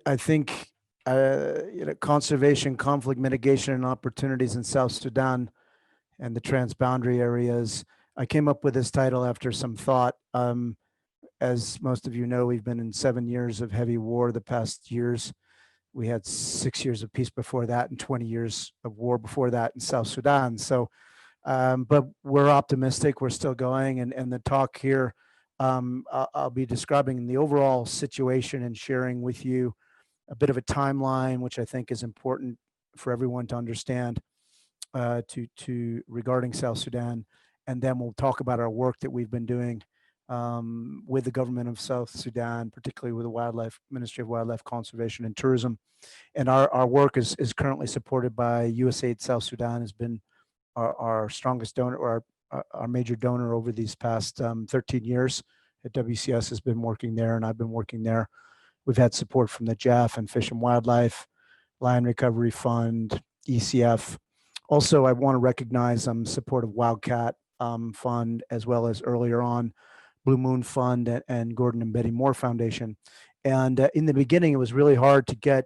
I think conservation, conflict mitigation, and opportunities in South Sudan and the transboundary areas. I came up with this title after some thought. As most of you know, we've been in 7 years of heavy war the past years. We had 6 years of peace before that and 20 years of war before that in South Sudan. So, but we're optimistic. We're still going. And the talk here, I'll be describing the overall situation and sharing with you a bit of a timeline, which I think is important for everyone to understand to regarding South Sudan. And then we'll talk about our work that we've been doing with the government of South Sudan, particularly with the Ministry of Wildlife Conservation and Tourism. And our work is currently supported by USAID. South Sudan has been our strongest donor, or our major donor over these past 13 years. At WCS has been working there, and I've been working there. We've had support from the JAF and Fish and Wildlife, Lion Recovery Fund, ECF. Also, I want to recognize support of Wildcat Fund, as well as earlier on Blue Moon Fund and Gordon and Betty Moore Foundation. And in the beginning, it was really hard to get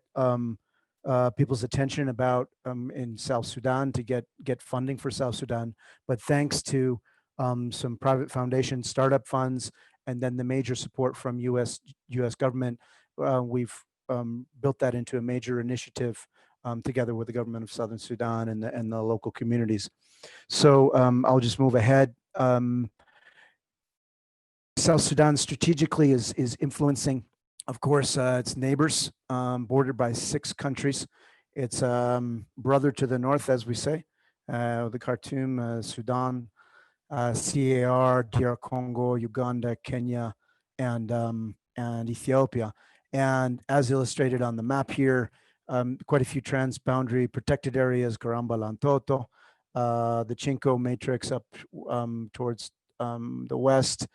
people's attention about in South Sudan, to get funding for South Sudan. But thanks to some private foundations, startup funds, and then the major support from US government, we've built that into a major initiative together with the government of Southern Sudan and the local communities. So I'll just move ahead. South Sudan strategically is influencing, of course, its neighbors, bordered by 6 countries. It's brother to the north, as we say, the Khartoum, Sudan, CAR, DR Congo, Uganda, Kenya, and Ethiopia. And as illustrated on the map here, quite a few transboundary protected areas: Garamba Lantoto, the Chinko matrix up towards the west,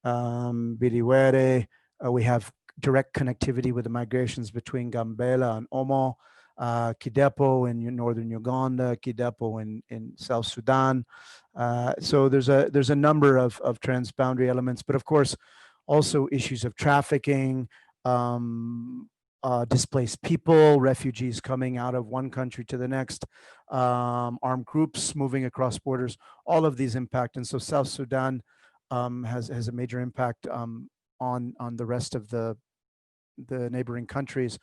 Biriwere. We have direct connectivity with the migrations between Gambela and Omo, Kidepo in northern Uganda, Kidepo in South Sudan. So there's a number of transboundary elements, but of course also issues of trafficking, displaced people, refugees coming out of one country to the next, armed groups moving across borders. All of these impact, and so South Sudan has a major impact on the rest of the neighboring countries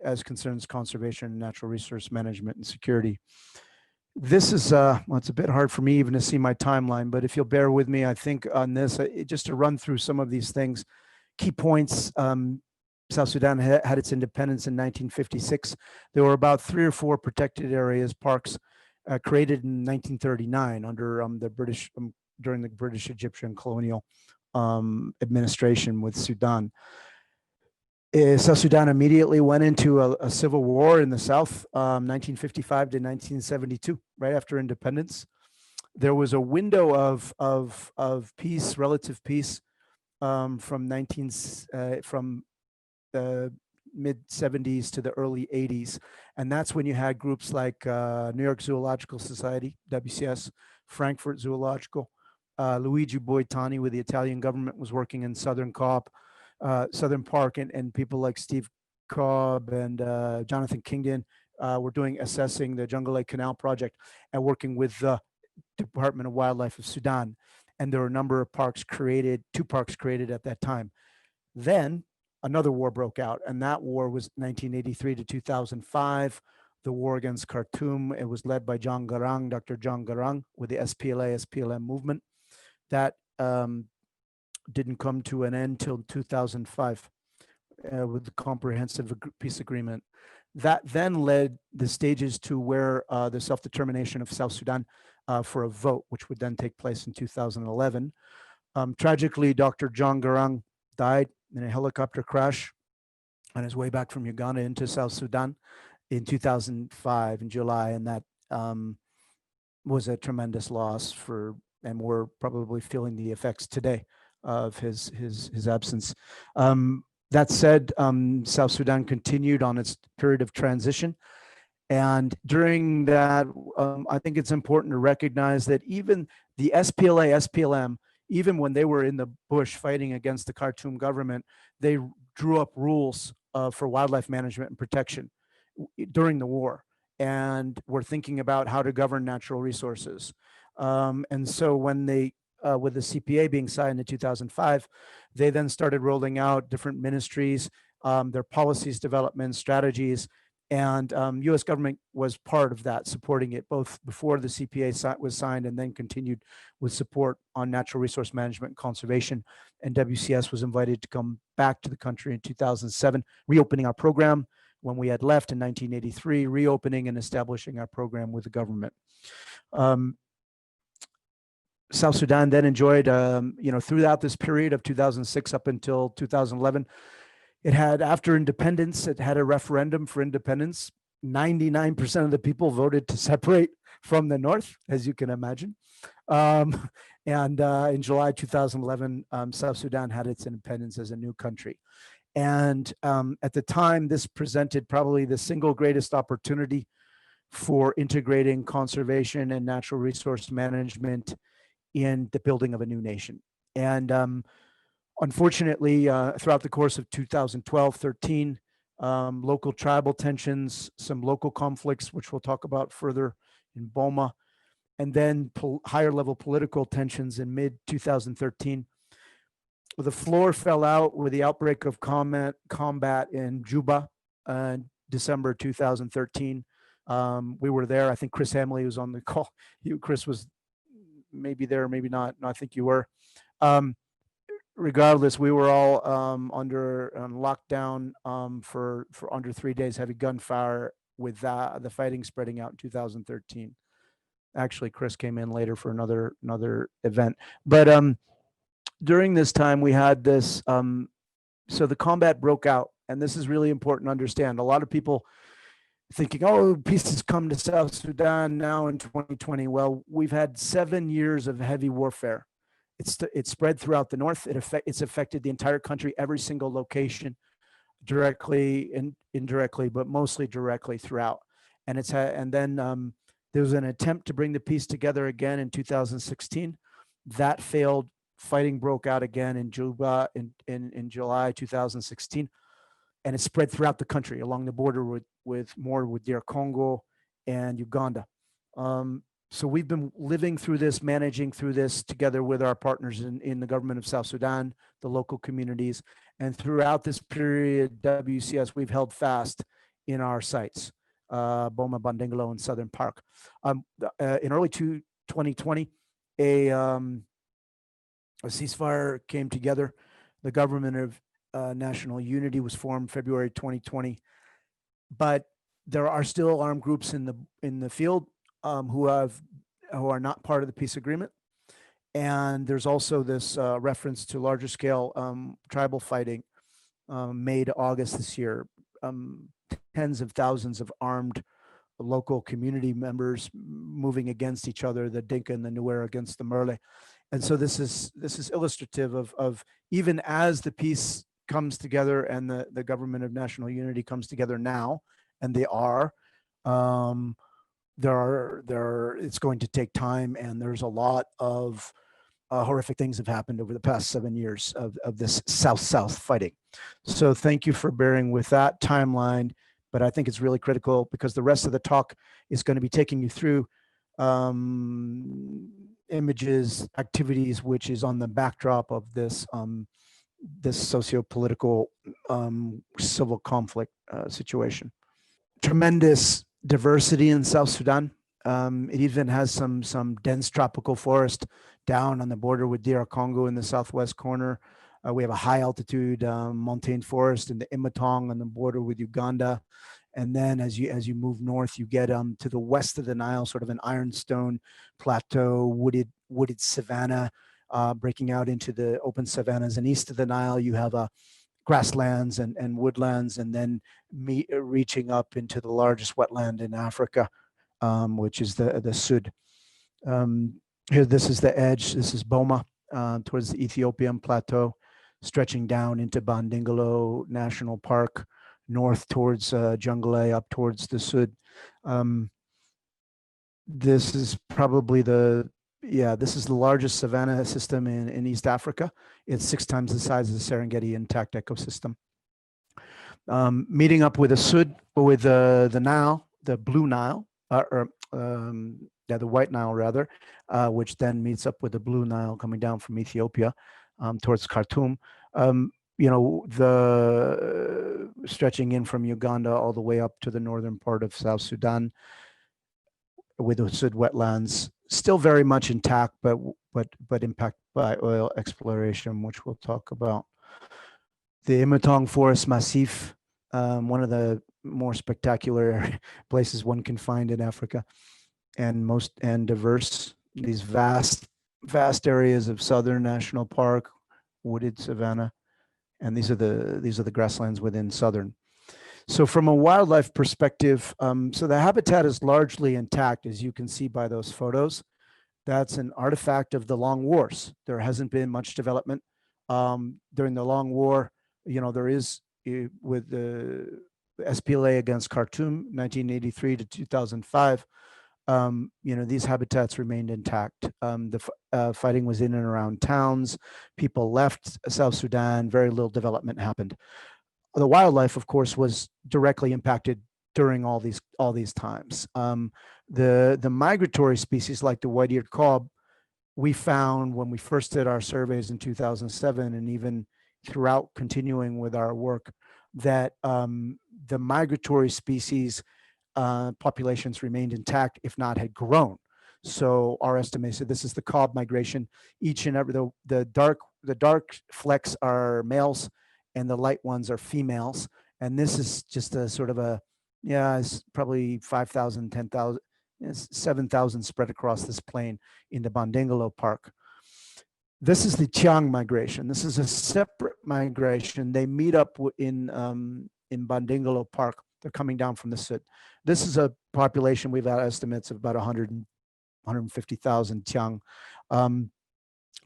as concerns conservation, natural resource management, and security. This is, well, it's a bit hard for me even to see my timeline, but if you'll bear with me, I think on this, just to run through some of these things, key points. South Sudan had its independence in 1956. There were about 3 or 4 protected areas, parks, created in 1939 under the British, during the British Egyptian colonial administration with Sudan. South Sudan immediately went into a civil war in the south, 1955 to 1972, right after independence. There was a window of peace, relative peace, from the mid 70s to the early 80s, and that's when you had groups like New York Zoological Society, WCS, Frankfurt Zoological, Luigi Boitani with the Italian government was working in Southern Park, and people like Steve Cobb and Jonathan Kingdon were assessing the Jungle Lake Canal project and working with the Department of Wildlife of Sudan. And there were a number of parks created, 2 parks created at that time. Then another war broke out, and that war was 1983 to 2005, the war against Khartoum. It was led by John Garang, Dr. John Garang, with the SPLA-SPLM movement. That didn't come to an end till 2005 with the comprehensive peace agreement. That then led the stages to where the self-determination of South Sudan for a vote, which would then take place in 2011. Tragically, Dr. John Garang died in a helicopter crash on his way back from Uganda into South Sudan in 2005 in July, and that was a tremendous loss and we're probably feeling the effects today of his absence. That said, South Sudan continued on its period of transition. And during that, I think it's important to recognize that even the SPLA, SPLM, even when they were in the bush fighting against the Khartoum government, they drew up rules for wildlife management and protection during the war, and were thinking about how to govern natural resources. And so when they, with the CPA being signed in 2005, they then started rolling out different ministries, their policies, development strategies, and U.S. government was part of that, supporting it both before the CPA was signed and then continued with support on natural resource management and conservation. And WCS was invited to come back to the country in 2007, reopening our program when we had left in 1983, reopening and establishing our program with the government. South Sudan then enjoyed, throughout this period of 2006 up until 2011, it had, after independence, it had a referendum for independence. 99% of the people voted to separate from the North, as you can imagine. And in July 2011, South Sudan had its independence as a new country. And at the time, this presented probably the single greatest opportunity for integrating conservation and natural resource management in the building of a new nation. And unfortunately, throughout the course of 2012-13, local tribal tensions, some local conflicts, which we'll talk about further in Boma, and then higher level political tensions in mid 2013. The floor fell out with the outbreak of combat in Juba in December 2013. We were there. I think Chris Hamley was on the call. Chris was maybe there, maybe not. No, I think you were. Regardless, we were all under lockdown for under 3 days, heavy gunfire, with the fighting spreading out in 2013. Actually, Chris came in later for another event. But during this time, we had this. So the combat broke out, and this is really important to understand. A lot of people thinking, oh, peace has come to South Sudan now in 2020. Well, we've had 7 years of heavy warfare. It's spread throughout the north. It's affected the entire country, every single location, directly and indirectly, but mostly directly throughout. And then there was an attempt to bring the peace together again in 2016. That failed. Fighting broke out again in Juba in July 2016, and it spread throughout the country along the border with DR Congo and Uganda. So we've been living through this, managing through this together with our partners in the government of South Sudan, the local communities. And throughout this period, WCS, we've held fast in our sites, Boma, Bandingalo, and Southern Park. In early 2020, a ceasefire came together. The government of national unity was formed February 2020. But there are still armed groups in the field who are not part of the peace agreement, and there's also this reference to larger scale tribal fighting May to August this year. Tens of thousands of armed local community members moving against each other, the Dinka and the Nuer against the Merle, and so this is illustrative of even as the peace comes together and the government of national unity comes together now, and they are. It's going to take time, and there's a lot of horrific things have happened over the past 7 years of this South-South fighting. So thank you for bearing with that timeline, but I think it's really critical because the rest of the talk is going to be taking you through images, activities, which is on the backdrop of this socio-political civil conflict situation. Tremendous diversity in South Sudan. It even has some dense tropical forest down on the border with DR Congo in the southwest corner. We have a high altitude montane forest in the Imatong on the border with Uganda. And then as you move north, you get to the west of the Nile, sort of an ironstone plateau, wooded savanna, breaking out into the open savannas. And east of the Nile, you have grasslands and woodlands, and then reaching up into the largest wetland in Africa, which is the Sud. Here, this is the edge. This is Boma towards the Ethiopian plateau. stretching down into Bandingalo National Park, north towards Jungle, up towards the Sud. Um, this is probably this is the largest savanna system in East Africa. It's 6 times the size of the Serengeti intact ecosystem. Meeting up with the Sud, with the Nile, the Blue Nile, the White Nile rather, which then meets up with the Blue Nile coming down from Ethiopia towards Khartoum. The stretching in from Uganda all the way up to the northern part of South Sudan, with the Sud wetlands still very much intact, but impacted by oil exploration, which we'll talk about. The Imatong Forest Massif, one of the more spectacular places one can find in Africa, and diverse. These vast areas of southern national park, wooded savanna, and these are the grasslands within southern. So from a wildlife perspective, so the habitat is largely intact, as you can see by those photos. That's an artifact of the long wars. There hasn't been much development during the long war. There is, with the SPLA against Khartoum, 1983 to 2005, these habitats remained intact. The fighting was in and around towns. People left South Sudan. Very little development happened. The wildlife, of course, was directly impacted during all these times. The migratory species like the white-eared kob, we found when we first did our surveys in 2007, and even throughout continuing with our work, that the migratory species populations remained intact, if not had grown. So our estimate, so this is the kob migration. Each and every, the dark flecks are males and the light ones are females. And this is just a sort of it's probably 5,000, 10,000, 7,000 spread across this plain in the Bandingalo Park. This is the Tiang migration. This is a separate migration. They meet up in Bandingalo Park. They're coming down from the Sud. This is a population, we've had estimates of about 150,000 Tiang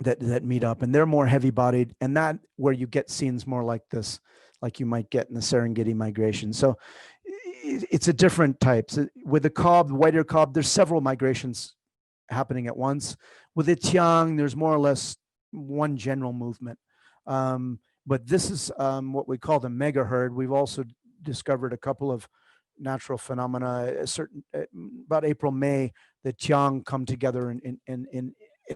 that meet up, and they're more heavy-bodied, and that where you get scenes more like this, like you might get in the Serengeti migration. So it's a different types. With the kob, the white-eared kob, there's several migrations happening at once. With the Tiang, there's more or less one general movement. But this is what we call the mega herd. We've also discovered a couple of natural phenomena. About April, May, the Tiang come together in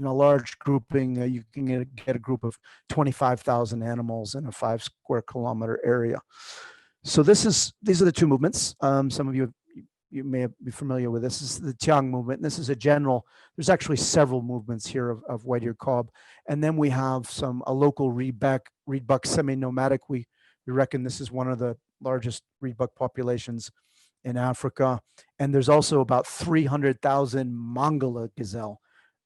a large grouping. You can get a group of 25,000 animals in a 5 square kilometer area. So these are the two movements. Some of you may be familiar with this. This is the Tiang movement. And this is a general. There's actually several movements here of white-eared kob, and then we have a local reedbuck semi-nomadic. We reckon this is one of the largest reedbuck populations in Africa, and there's also about 300,000 Mongala gazelle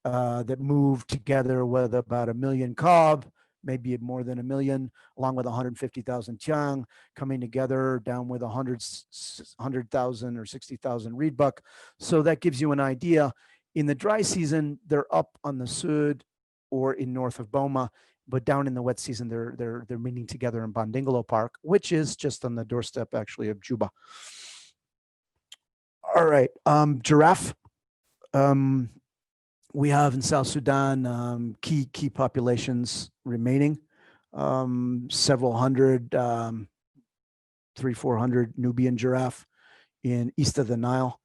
that move together with about 1 million kob, maybe more than 1 million, along with 150,000 Tiang, coming together down with 100,000 or 60,000 reedbuck. So that gives you an idea. In the dry season, they're up on the Sud or in north of Boma, but down in the wet season, they're meeting together in Bandingalo Park, which is just on the doorstep actually of Juba. All right, giraffe. We have in South Sudan key populations remaining, several hundred, 300-400 Nubian giraffe in east of the Nile,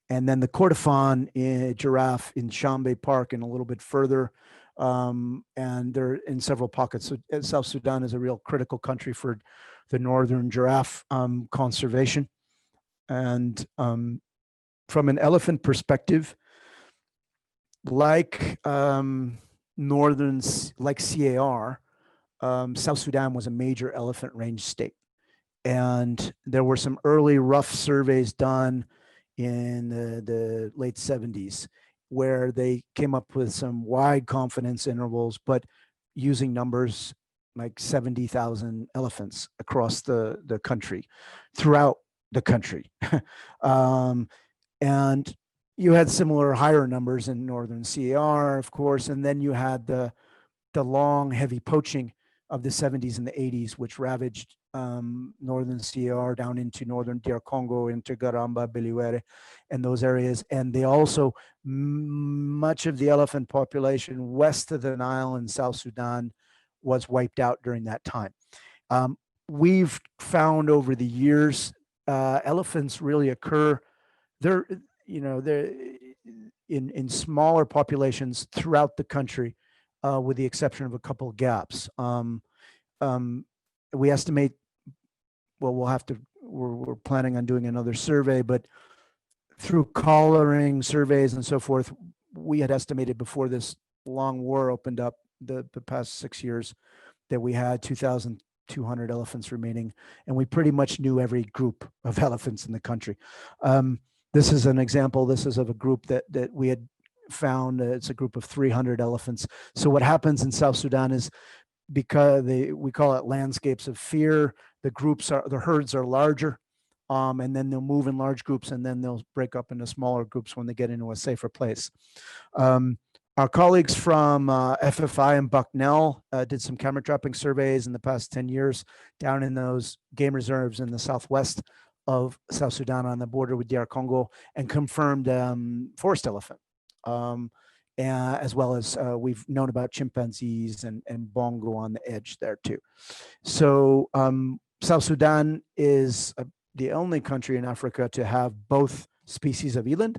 and then the Kordofan giraffe in Shambe Park and a little bit further, and they're in several pockets. So South Sudan is a real critical country for the northern giraffe conservation. And from an elephant perspective, like like CAR, South Sudan was a major elephant range state. And there were some early rough surveys done in the late 70s where they came up with some wide confidence intervals, but using numbers like 70,000 elephants across the country, throughout the country. And you had similar higher numbers in northern CAR, of course, and then you had the long, heavy poaching of the 70s and the 80s, which ravaged northern CAR down into northern DR Congo, into Garamba, Beliwere, and those areas. And they also, much of the elephant population west of the Nile in South Sudan was wiped out during that time. We've found over the years, elephants really occur, they're, they're in smaller populations throughout the country, with the exception of a couple of gaps. We estimate, well, we're planning on doing another survey, but through collaring surveys and so forth, we had estimated before this long war opened up the past 6 years that we had 2,200 elephants remaining, and we pretty much knew every group of elephants in the country. This is an example. This is of a group that we had found. It's a group of 300 elephants. So what happens in South Sudan is, because we call it landscapes of fear, the herds are larger, and then they'll move in large groups, and then they'll break up into smaller groups when they get into a safer place. Our colleagues from FFI and Bucknell did some camera trapping surveys in the past 10 years down in those game reserves in the southwest of South Sudan on the border with DR Congo, and confirmed forest elephant, as well as we've known about chimpanzees and bongo on the edge there too. So South Sudan is the only country in Africa to have both species of eland,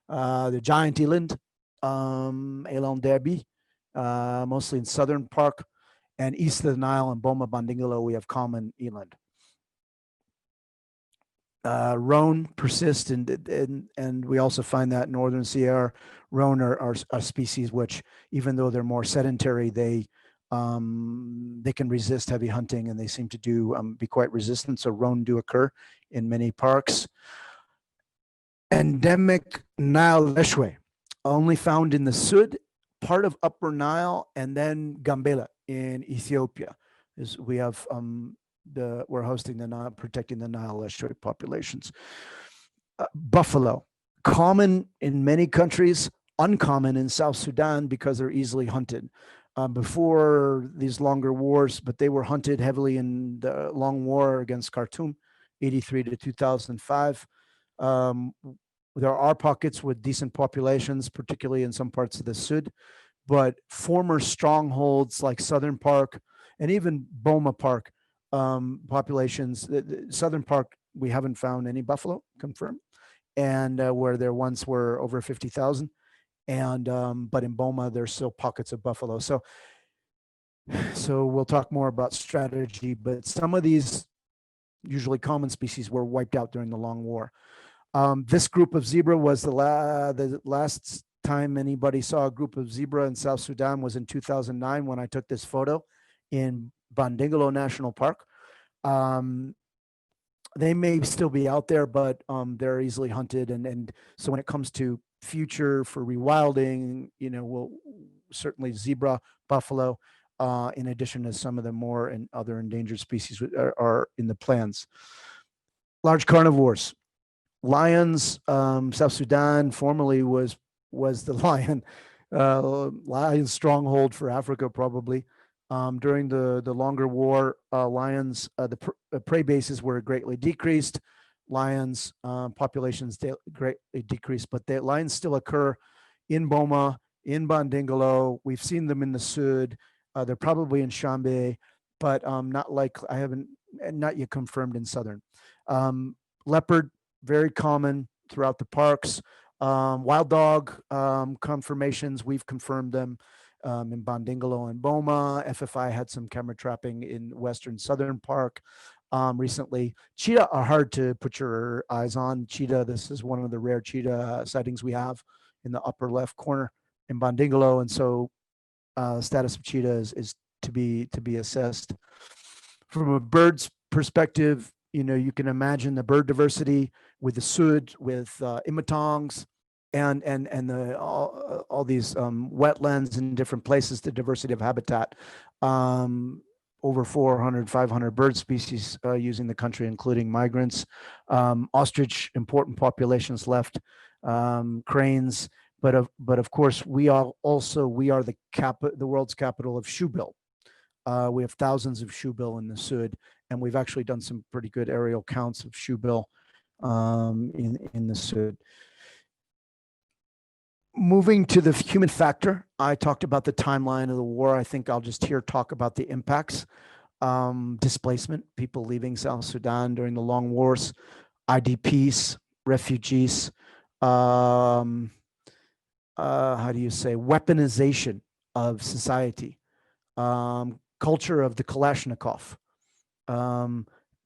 the giant eland, Eland derby, mostly in southern park, and east of the Nile and Boma Bandingalo, we have common eland. Roan persist, and we also find that northern CR roan are species which, even though they're more sedentary, they can resist heavy hunting, and they seem to be quite resistant. So roan do occur in many parks. Endemic Nile leshwe, only found in the Sud, part of Upper Nile, and then Gambela in Ethiopia. We have we're hosting the Nile, protecting the Nile leshwe populations. Buffalo, common in many countries, uncommon in South Sudan because they're easily hunted. Before these longer wars, but they were hunted heavily in the long war against Khartoum, 83 to 2005. There are pockets with decent populations, particularly in some parts of the Sud, but former strongholds like Southern Park and even Boma Park populations, Southern Park, we haven't found any buffalo confirmed, and where there once were over 50,000. And but in Boma, there's still pockets of buffalo. So we'll talk more about strategy, but some of these usually common species were wiped out during the long war. This group of zebra was the last time anybody saw a group of zebra in South Sudan was in 2009 when I took this photo in Bandingalo National Park. They may still be out there, but they're easily hunted. And so when it comes to future for rewilding, we'll certainly zebra, buffalo, in addition to some of the more and other endangered species are in the plans. Large carnivores. Lions, South Sudan formerly was the lion stronghold for Africa, probably. During the longer war, lions, the prey bases were greatly decreased. Lions populations greatly decreased, but the lions still occur in Boma, in Bandingalo. We've seen them in the Sud. They're probably in Shambe, but not yet confirmed in southern. Leopard, very common throughout the parks. Wild dog confirmations, we've confirmed them in Bandingalo and Boma. FFI had some camera trapping in Western Southern Park recently. Cheetah are hard to put your eyes on. Cheetah, this is one of the rare cheetah sightings we have in the upper left corner in Bandingalo, and so status of cheetah is to be assessed. From a bird's perspective, you can imagine the bird diversity with the Sud, with imatongs, and all these wetlands in different places, the diversity of habitat. Over 400, 500 bird species using the country, including migrants. Ostrich, important populations left. Cranes, but of course we are the world's capital of shoebill. We have thousands of shoebill in the Sud, and we've actually done some pretty good aerial counts of shoebill in the Sud. Moving to the human factor, I talked about the timeline of the war. I think I'll just here talk about the impacts. Displacement, people leaving South Sudan during the long wars, IDPs, refugees, how do you say, weaponization of society, culture of the Kalashnikov.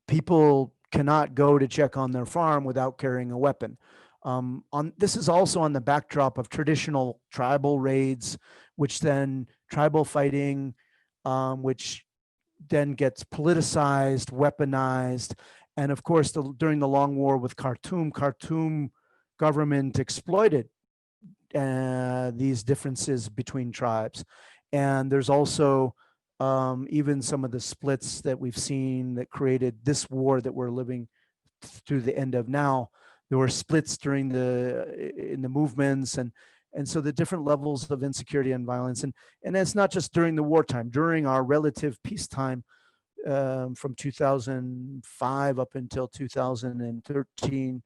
People cannot go to check on their farm without carrying a weapon. This is also on the backdrop of traditional tribal raids, which then tribal fighting, which then gets politicized, weaponized. And of course, during the long war with Khartoum government exploited these differences between tribes. And there's also even some of the splits that we've seen that created this war that we're living through the end of now. There were splits in the movements, and so the different levels of insecurity and violence. And it's not just during the wartime, during our relative peacetime, from 2005 up until 2013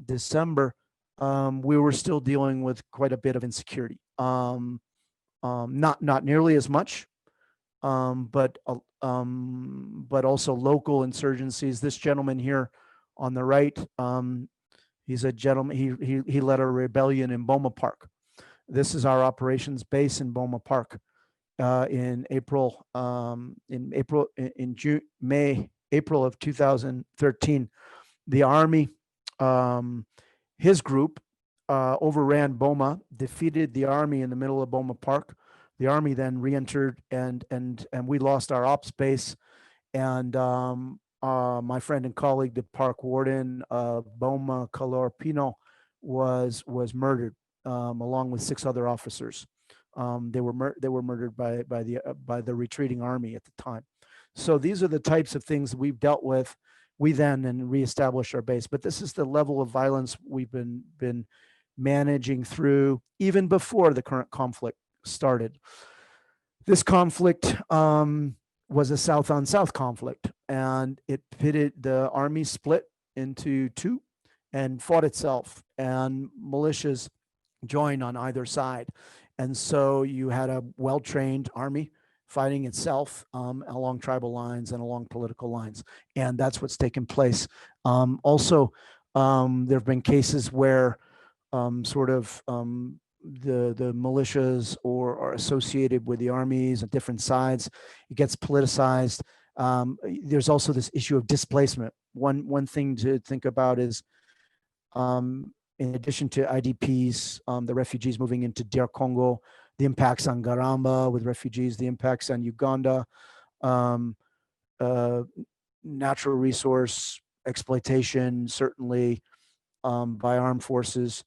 December, we were still dealing with quite a bit of insecurity. Not nearly as much, but also local insurgencies. This gentleman here on the right, he's a gentleman. He led a rebellion in Boma Park. This is our operations base in Boma Park. In April, in June, May, April of 2013, the army, his group, overran Boma, defeated the army in the middle of Boma Park. The army then re-entered, and we lost our ops base. And my friend and colleague, the park warden of Boma, Calor Pino, was murdered, along with 6 other officers. They were murdered by the retreating army at the time. So these are the types of things that we've dealt with. We then reestablished our base, but this is the level of violence we've been managing through even before the current conflict started. This conflict was a South-on-South conflict, and it pitted the army, split into 2 and fought itself, and militias joined on either side. And so you had a well-trained army fighting itself along tribal lines and along political lines. And that's what's taken place. Also, there have been cases where the militias are associated with the armies on different sides. It gets politicized. There's also this issue of displacement. One thing to think about is, in addition to IDPs, the refugees moving into DR Congo, the impacts on Garamba with refugees, the impacts on Uganda, natural resource exploitation, certainly by armed forces.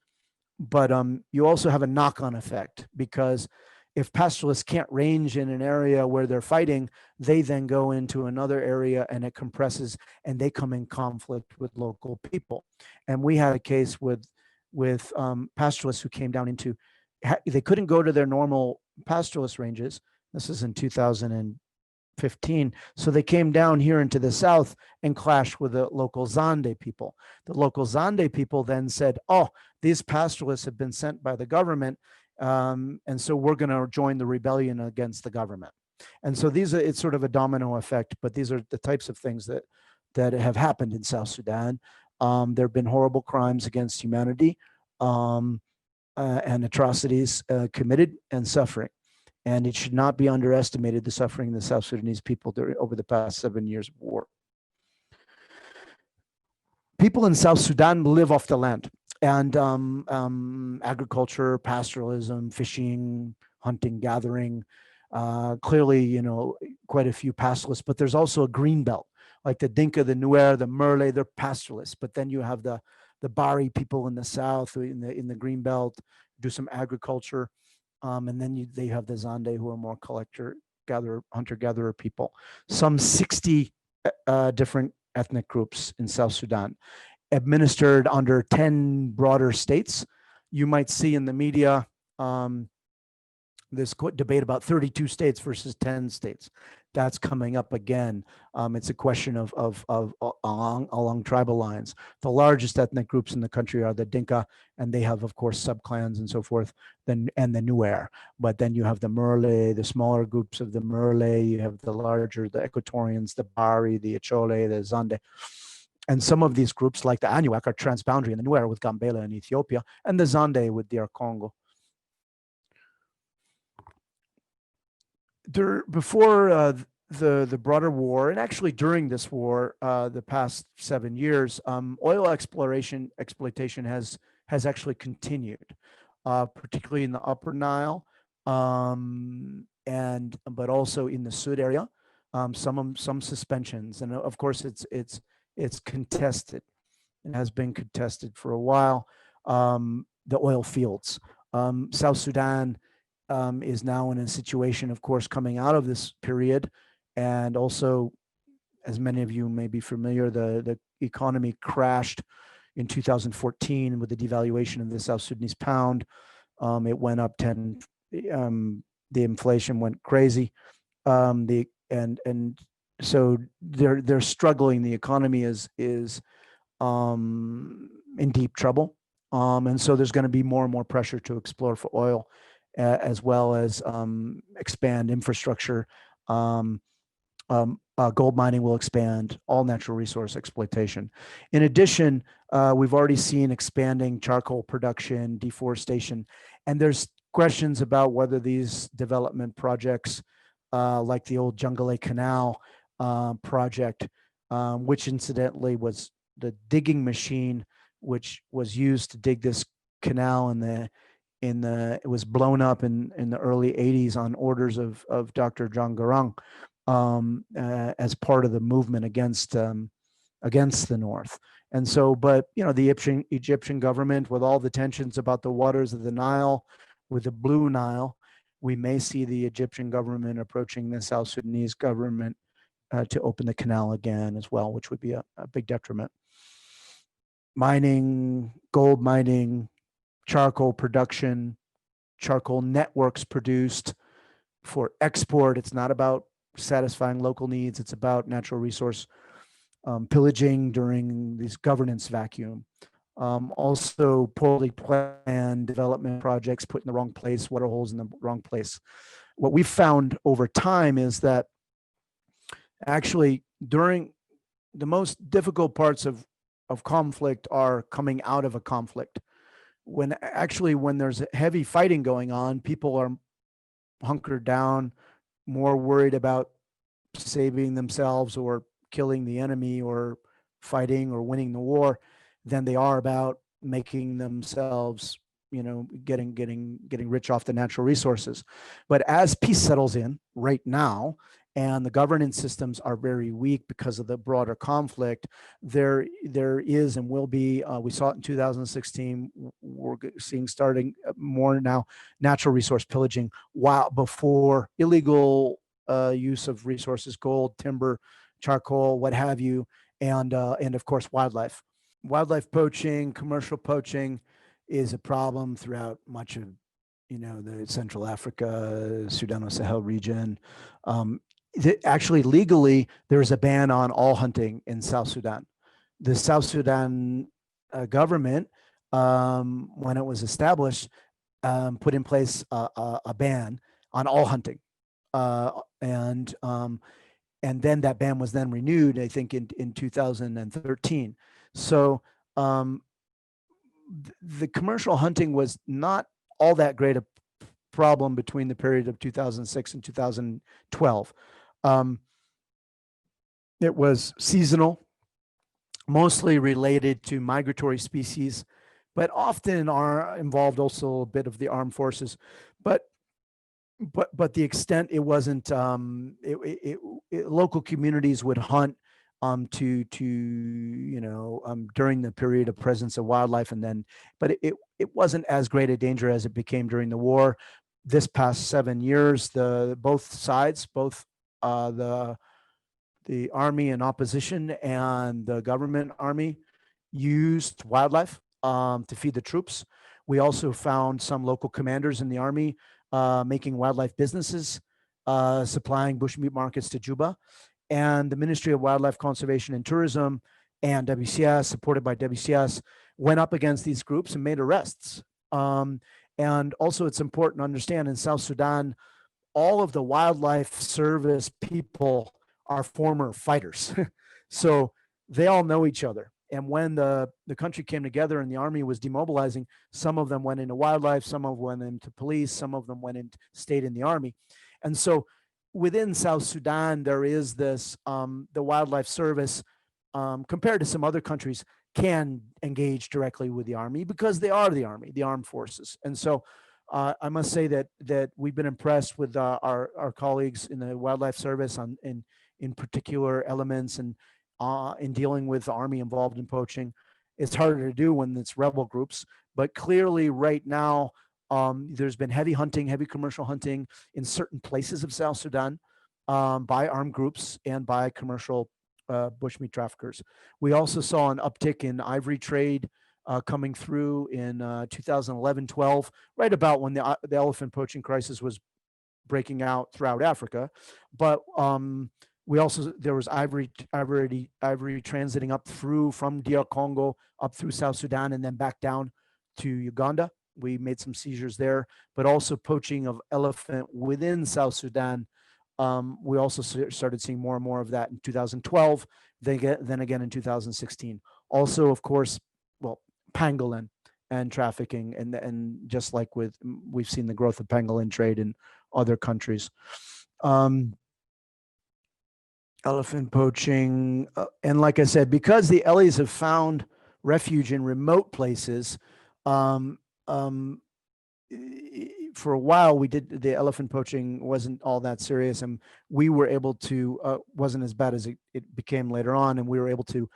But you also have a knock-on effect, because if pastoralists can't range in an area where they're fighting, they then go into another area and it compresses, and they come in conflict with local people. And we had a case with pastoralists who came down into, they couldn't go to their normal pastoralist ranges. This is in 2015. So they came down here into the south and clashed with the local Zande people. The local Zande people then said, oh, these pastoralists have been sent by the government, and so we're going to join the rebellion against the government. And so it's sort of a domino effect, but these are the types of things that have happened in South Sudan. There have been horrible crimes against humanity, and atrocities committed, and suffering. And it should not be underestimated, the suffering of the South Sudanese people over the past 7 years of war. People in South Sudan live off the land, and agriculture, pastoralism, fishing, hunting, gathering. Clearly, quite a few pastoralists, but there's also a green belt, like the Dinka, the Nuer, the Merle, they're pastoralists. But then you have the Bari people in the south, in the green belt, do some agriculture. And then they have the Zande, who are more hunter-gatherer people. Some 60 different ethnic groups in South Sudan, administered under 10 broader states. You might see in the media this debate about 32 states versus 10 states. that's coming up again. It's a question of along tribal lines. The largest ethnic groups in the country are the Dinka, and they have, of course, subclans and so forth. And the Nuer, but then you have the Murle, the smaller groups of the Murle. You have the larger, the Equatorians, the Bari, the Achole, the Zande. And some of these groups, like the Anuak, are transboundary in the Nuer with Gambela in Ethiopia, and the Zande with DR Congo. Before the broader war, and actually during this war, the past 7 years, oil exploitation has actually continued, particularly in the Upper Nile, and but also in the Sud area. Some suspensions, and of course it's contested. It has been contested for a while. The oil fields, South Sudan is now in a situation, of course, coming out of this period. And also, as many of you may be familiar, the economy crashed in 2014 with the devaluation of the South Sudanese pound. It went up 10, the inflation went crazy. And so they're struggling. The economy is in deep trouble. And so there's going to be more and more pressure to explore for oil, as well as expand infrastructure. Gold mining will expand, all natural resource exploitation. In addition, we've already seen expanding charcoal production, deforestation, and there's questions about whether these development projects, like the old Jungale Canal project, which incidentally was the digging machine which was used to dig this canal it was blown up in the early 80s on orders of Dr. John Garang, as part of the movement against the North. And so, but the Egyptian government, with all the tensions about the waters of the Nile, with the Blue Nile, we may see the Egyptian government approaching the South Sudanese government to open the canal again as well, which would be a big detriment. Mining, gold mining, charcoal production, charcoal networks produced for export. It's not about satisfying local needs. It's about natural resource pillaging during this governance vacuum. Also, poorly planned development projects put in the wrong place, water holes in the wrong place. What we've found over time is that actually during the most difficult parts of conflict are coming out of a conflict. When there's heavy fighting going on, people are hunkered down, more worried about saving themselves or killing the enemy or fighting or winning the war than they are about making themselves, getting rich off the natural resources. But as peace settles in right now, and the governance systems are very weak because of the broader conflict, there is and will be, we saw it in 2016, we're seeing starting more now, natural resource pillaging, while before illegal use of resources, gold, timber, charcoal, what have you, and of course wildlife. Wildlife poaching, commercial poaching is a problem throughout much of the Central Africa, Sudan-Sahel region. Actually, legally, there's a ban on all hunting in South Sudan. The South Sudan government, when it was established, put in place a ban on all hunting, and then that ban was then renewed, I think, in 2013. So the commercial hunting was not all that great a problem between the period of 2006 and 2012. It was seasonal, mostly related to migratory species, but often are involved also a bit of the armed forces. But the extent it wasn't, local communities would hunt during the period of presence of wildlife, and then, but it wasn't as great a danger as it became during the war. This past 7 years, both sides, both the army and opposition and the government army, used wildlife to feed the troops. We also found some local commanders in the army making wildlife businesses supplying bushmeat markets to Juba. And the Ministry of Wildlife Conservation and Tourism and WCS, supported by WCS, went up against these groups and made arrests. And also, it's important to understand in South Sudan, all of the wildlife service people are former fighters. So they all know each other. And when the country came together and the army was demobilizing, some of them went into wildlife, some of them went into police, some of them went into stayed in the army. And so within South Sudan, there is this, the wildlife service, compared to some other countries, can engage directly with the army because they are the army, the armed forces. And so I must say that we've been impressed with our colleagues in the wildlife service in particular elements and in dealing with the army involved in poaching. It's harder to do when it's rebel groups, but clearly right now there's been heavy hunting, heavy commercial hunting in certain places of South Sudan by armed groups and by commercial bushmeat traffickers. We also saw an uptick in ivory trade coming through in 2011-12, right about when the elephant poaching crisis was breaking out throughout Africa. But there was ivory transiting up through from DR Congo up through South Sudan and then back down to Uganda. We made some seizures there, but also poaching of elephant within South Sudan. We also started seeing more and more of that in 2012, then again in 2016. Also, of course, well, pangolin and trafficking, and just like we've seen the growth of pangolin trade in other countries. Elephant poaching, and like I said, because the Ellies have found refuge in remote places, for a while the elephant poaching wasn't all that serious, and we were able to wasn't as bad as it became later on, and we were able to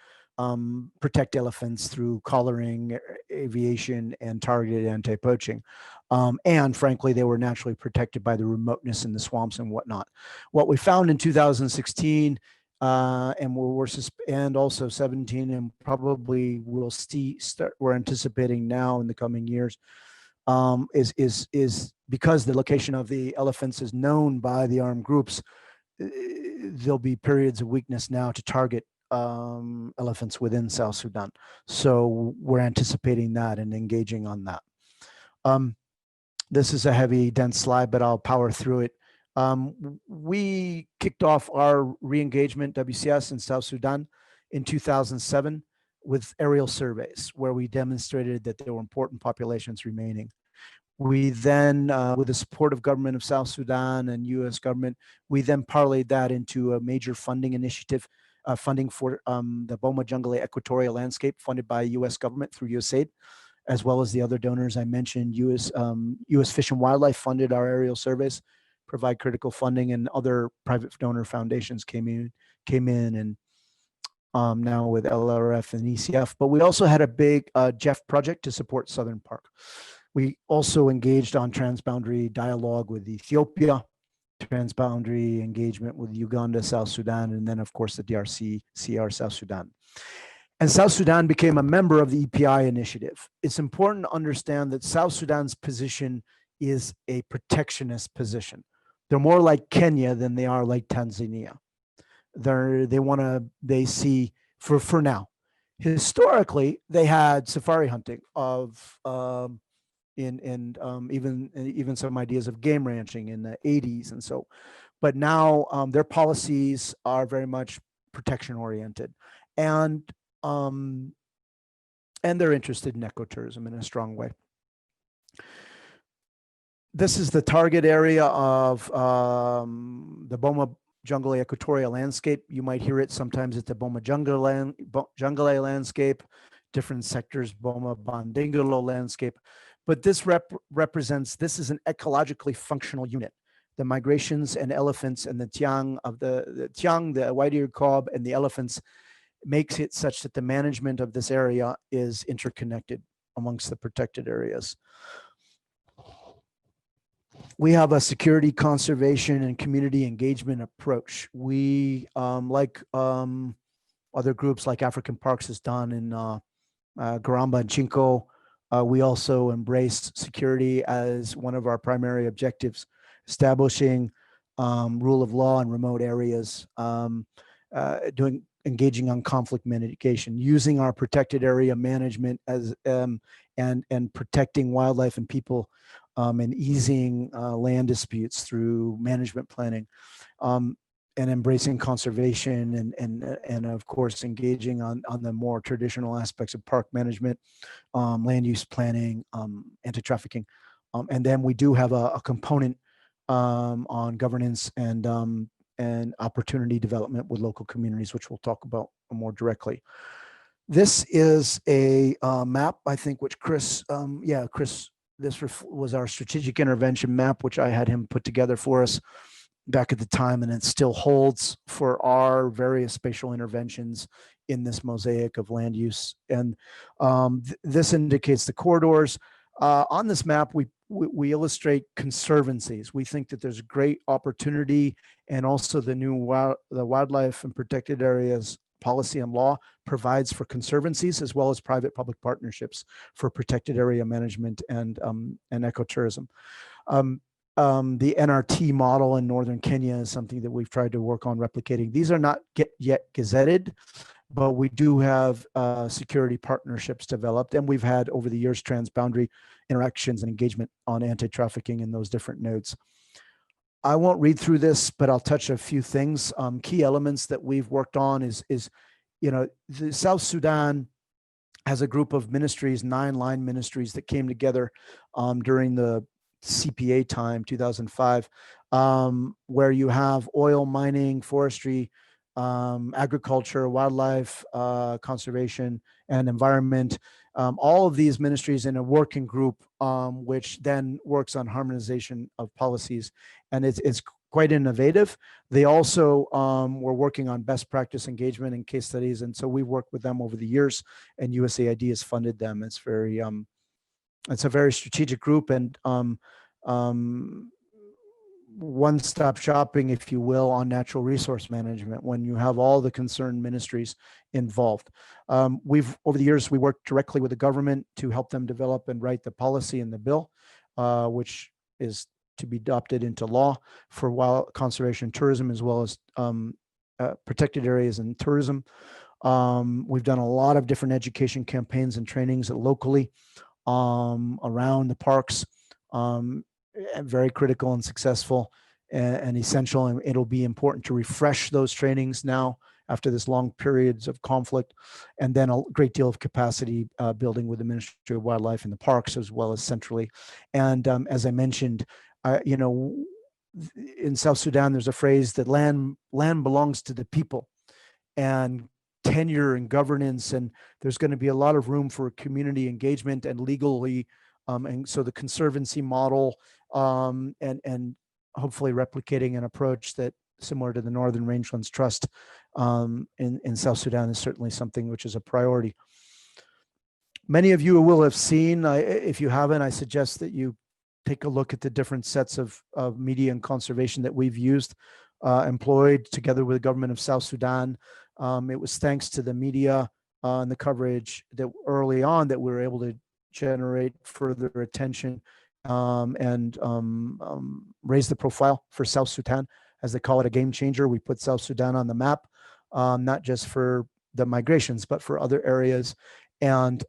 protect elephants through collaring, aviation, and targeted anti-poaching. And frankly, they were naturally protected by the remoteness in the swamps and whatnot. What we found in 2016 and also 17, and probably we're anticipating now in the coming years, is because the location of the elephants is known by the armed groups. There'll be periods of weakness now to target elephants within South Sudan. So we're anticipating that and engaging on that. This is a heavy, dense slide, but I'll power through it. We kicked off our re-engagement, WCS, in South Sudan in 2007 with aerial surveys, where we demonstrated that there were important populations remaining. We then, with the support of government of South Sudan and U.S. government, we then parlayed that into a major funding initiative, funding for the Boma Jungle Equatorial Landscape, funded by U.S. government through USAID, as well as the other donors I mentioned. U.S. Fish and Wildlife funded our aerial surveys, provide critical funding, and other private donor foundations came in, and now with LRF and ECF. But we also had a big Jeff project to support Southern Park. We also engaged on transboundary dialogue with Ethiopia, transboundary engagement with Uganda, South Sudan, and then, of course, the DRC, CR, South Sudan. And South Sudan became a member of the EPI initiative. It's important to understand that South Sudan's position is a protectionist position. They're more like Kenya than they are like Tanzania. They see, for now, historically, they had safari hunting of, even some ideas of game ranching in the 80s. And so, but now their policies are very much protection oriented, and they're interested in ecotourism in a strong way. This is the target area of the Boma Jungle Equatorial Landscape. You might hear it sometimes. It's the Boma Jungle Landscape, different sectors, Boma Bandingalo Landscape. But this represents, this is an ecologically functional unit. The migrations and elephants and the tiang the white-eared kob, and the elephants makes it such that the management of this area is interconnected amongst the protected areas. We have a security, conservation, and community engagement approach. We, like other groups like African Parks has done in Garamba and Chinko, we also embrace security as one of our primary objectives, establishing rule of law in remote areas, engaging on conflict mitigation, using our protected area management as and protecting wildlife and people, and easing land disputes through management planning, and embracing conservation, and of course engaging on the more traditional aspects of park management, land use planning, anti-trafficking, and then we do have a component on governance and opportunity development with local communities, which we'll talk about more directly. This is a map, I think, which Chris, Chris, this was our strategic intervention map, which I had him put together for us back at the time, and it still holds for our various spatial interventions in this mosaic of land use. And this indicates the corridors. On this map, we illustrate conservancies. We think that there's great opportunity, and also the new the wildlife and protected areas policy and law provides for conservancies as well as private-public partnerships for protected area management and ecotourism. The NRT model in northern Kenya is something that we've tried to work on replicating. These are not yet gazetted, but we do have security partnerships developed, and we've had over the years transboundary interactions and engagement on anti-trafficking in those different nodes. I won't read through this, but I'll touch a few things. Key elements that we've worked on is the South Sudan has a group of ministries, 9 line ministries that came together during the CPA time, 2005, where you have oil, mining, forestry, agriculture, wildlife, conservation, and environment. All of these ministries in a working group, which then works on harmonization of policies, and it's quite innovative. They also were working on best practice engagement and case studies, and so we worked with them over the years, and USAID has funded them. It's very it's a very strategic group, and one-stop shopping, if you will, on natural resource management when you have all the concerned ministries involved. Over the years, we worked directly with the government to help them develop and write the policy and the bill, which is to be adopted into law for wild conservation and tourism, as well as protected areas and tourism. We've done a lot of different education campaigns and trainings locally around the parks, very critical and successful and essential. And it'll be important to refresh those trainings now after this long periods of conflict, and then a great deal of capacity building with the Ministry of Wildlife in the parks as well as centrally. And as I mentioned, in South Sudan, there's a phrase that land belongs to the people, and tenure and governance, and there's going to be a lot of room for community engagement and legally, and so the conservancy model, and hopefully replicating an approach that similar to the Northern Rangelands Trust in South Sudan is certainly something which is a priority. Many of you will have seen, if you haven't, I suggest that you take a look at the different sets of media and conservation that we've used, employed together with the government of South Sudan. It was thanks to the media and the coverage that early on that we were able to generate further attention and raise the profile for South Sudan, as they call it, a game changer. We put South Sudan on the map, not just for the migrations, but for other areas. And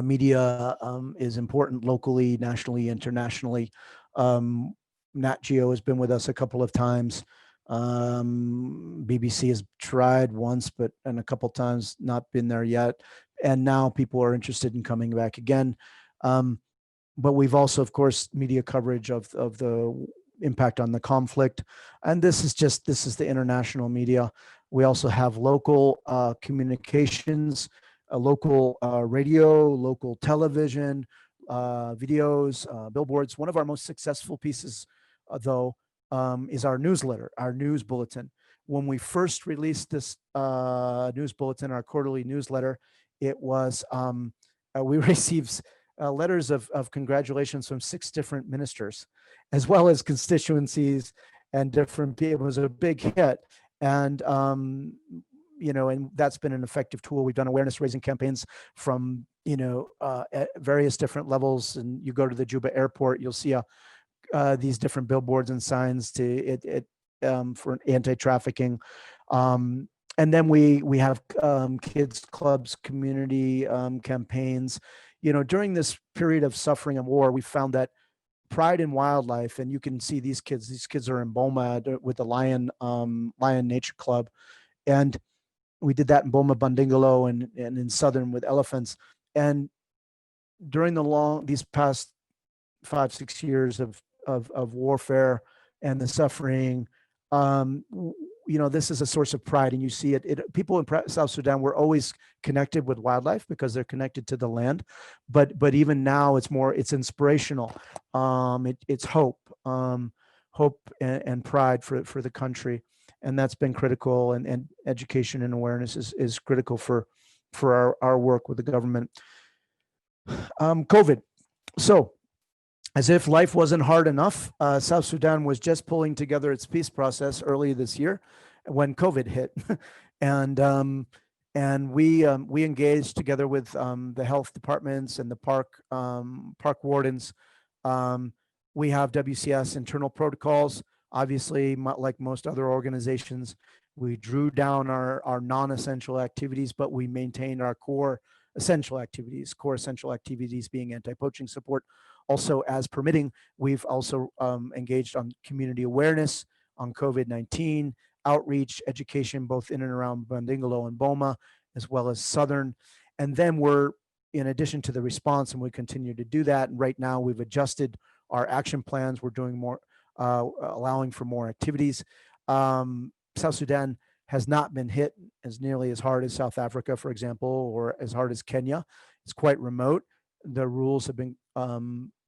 media is important locally, nationally, internationally. Nat Geo has been with us a couple of times. BBC has tried once, and a couple of times not been there yet. And now people are interested in coming back again. But we've also, of course, media coverage of the impact on the conflict. And this is the international media. We also have local communications, local radio, local television, videos, billboards. One of our most successful pieces, though, is our newsletter, our news bulletin. When we first released this news bulletin, our quarterly newsletter, it was, we received letters of congratulations from 6 different ministers, as well as constituencies and different people. It was a big hit. And, and that's been an effective tool. We've done awareness raising campaigns from, at various different levels. And you go to the Juba airport, you'll see a these different billboards and signs to for anti-trafficking. And then we have kids clubs, community campaigns. During this period of suffering and war, we found that pride in wildlife, and you can see these kids. These kids are in Boma with the Lion Nature Club, and we did that in Boma Bandingalo and in southern with elephants. And during these past 5-6 years of warfare and the suffering, um, this is a source of pride, and you see it. People in South Sudan were always connected with wildlife because they're connected to the land, but even now it's inspirational. It's hope, hope and pride for the country, and that's been critical. And education and awareness is critical for our work with the government. COVID. So, as if life wasn't hard enough, South Sudan was just pulling together its peace process early this year when COVID hit, and we engaged together with the health departments and the park wardens. We have WCS internal protocols. Obviously, like most other organizations, we drew down our non-essential activities, but we maintained our core essential activities being anti-poaching support. Also, as permitting, we've also engaged on community awareness on COVID-19, outreach, education, both in and around Bandingalo and Boma, as well as Southern. And then we're, in addition to the response, and we continue to do that. And right now we've adjusted our action plans. We're doing more, allowing for more activities. South Sudan has not been hit as nearly as hard as South Africa, for example, or as hard as Kenya. It's quite remote. The rules have been,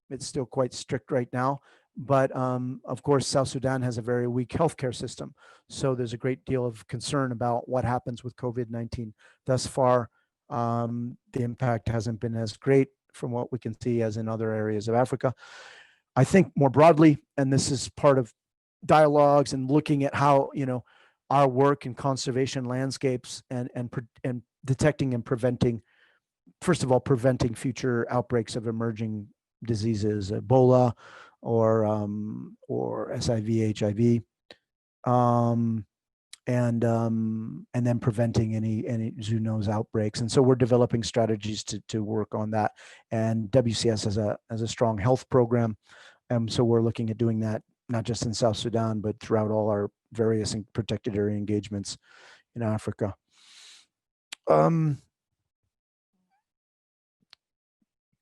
it's still quite strict right now. But of course, South Sudan has a very weak healthcare system. So there's a great deal of concern about what happens with COVID-19. Thus far, the impact hasn't been as great from what we can see as in other areas of Africa. I think more broadly, and this is part of dialogues and looking at how, our work in conservation landscapes and detecting and preventing, first of all, preventing future outbreaks of emerging diseases, Ebola or SIV, HIV, and then preventing any zoonosis outbreaks. And so we're developing strategies to work on that. And WCS has a strong health program, and so we're looking at doing that not just in South Sudan, but throughout all our various protected area engagements in Africa.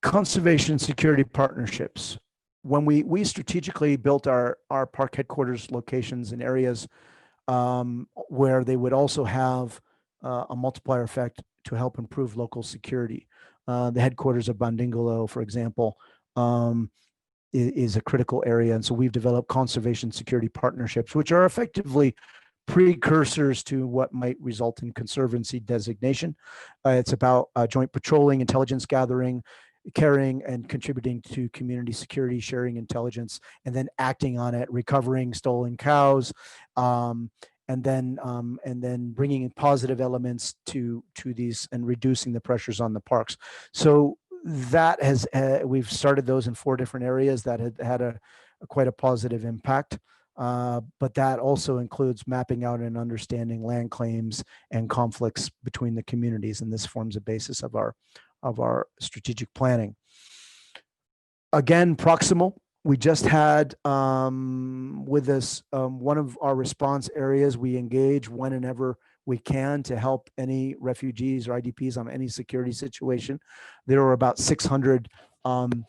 Conservation security partnerships. When we strategically built our park headquarters locations in areas where they would also have a multiplier effect to help improve local security. The headquarters of Bandingalo, for example, is a critical area. And so we've developed conservation security partnerships, which are effectively precursors to what might result in conservancy designation. It's about joint patrolling, intelligence gathering, caring and contributing to community security, sharing intelligence, and then acting on it, recovering stolen cows, and then bringing in positive elements to these and reducing the pressures on the parks. So that has we've started those in 4 different areas that had quite a positive impact. But that also includes mapping out and understanding land claims and conflicts between the communities, and this forms a basis of our strategic planning. Again, proximal. We just had with this one of our response areas. We engage whenever we can to help any refugees or IDPs on any security situation. There were about 600 IDPs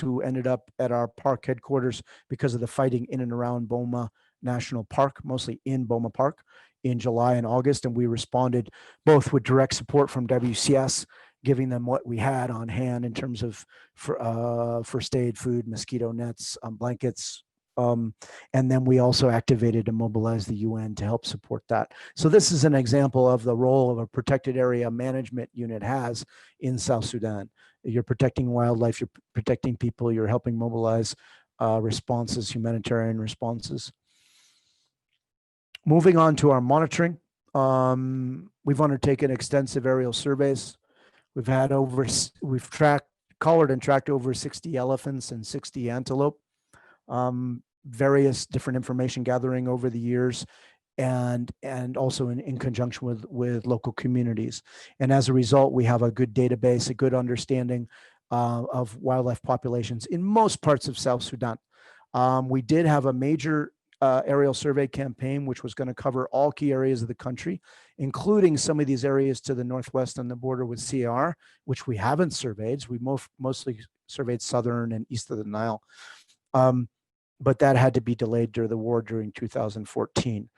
who ended up at our park headquarters because of the fighting in and around Boma National Park, mostly in Boma Park, in July and August. And we responded both with direct support from WCS, giving them what we had on hand in terms of first aid, food, mosquito nets, blankets. And then we also activated and mobilized the UN to help support that. So this is an example of the role of a protected area management unit has in South Sudan. You're protecting wildlife, you're protecting people, you're helping mobilize responses, humanitarian responses. Moving on to our monitoring. We've undertaken extensive aerial surveys. We've tracked collared and tracked over 60 elephants and 60 antelope, various different information gathering over the years, and also in conjunction with local communities. And as a result, we have a good database, a good understanding of wildlife populations in most parts of South Sudan. We did have a major aerial survey campaign, which was going to cover all key areas of the country, including some of these areas to the northwest on the border with CAR, which we haven't surveyed. We mostly surveyed southern and east of the Nile. But that had to be delayed during the war during 2014.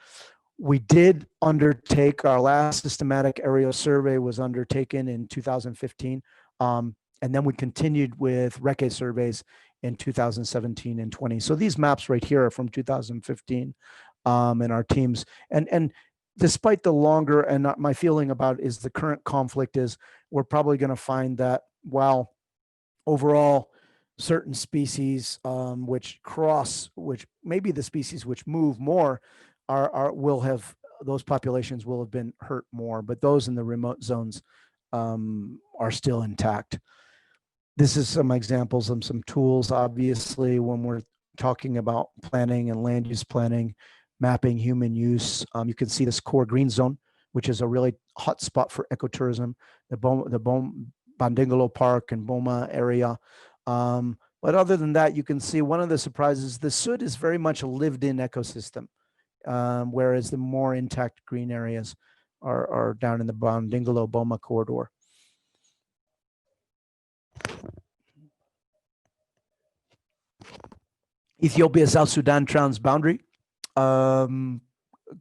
We did undertake, our last systematic aerial survey was undertaken in 2015. And then we continued with recce surveys in 2017 and 20. So these maps right here are from 2015, and our teams. And despite the longer, and my feeling about is the current conflict is we're probably going to find that while overall certain species which maybe the species which move more will have, those populations will have been hurt more, but those in the remote zones are still intact. This is some examples of some tools, obviously, when we're talking about planning and land use planning, mapping human use. You can see this core green zone, which is a really hot spot for ecotourism, the Bandingalo Park and Boma area. But other than that, you can see one of the surprises, the Sud is very much a lived-in ecosystem, whereas the more intact green areas are down in the Bandingalo Boma corridor. Ethiopia-South Sudan transboundary.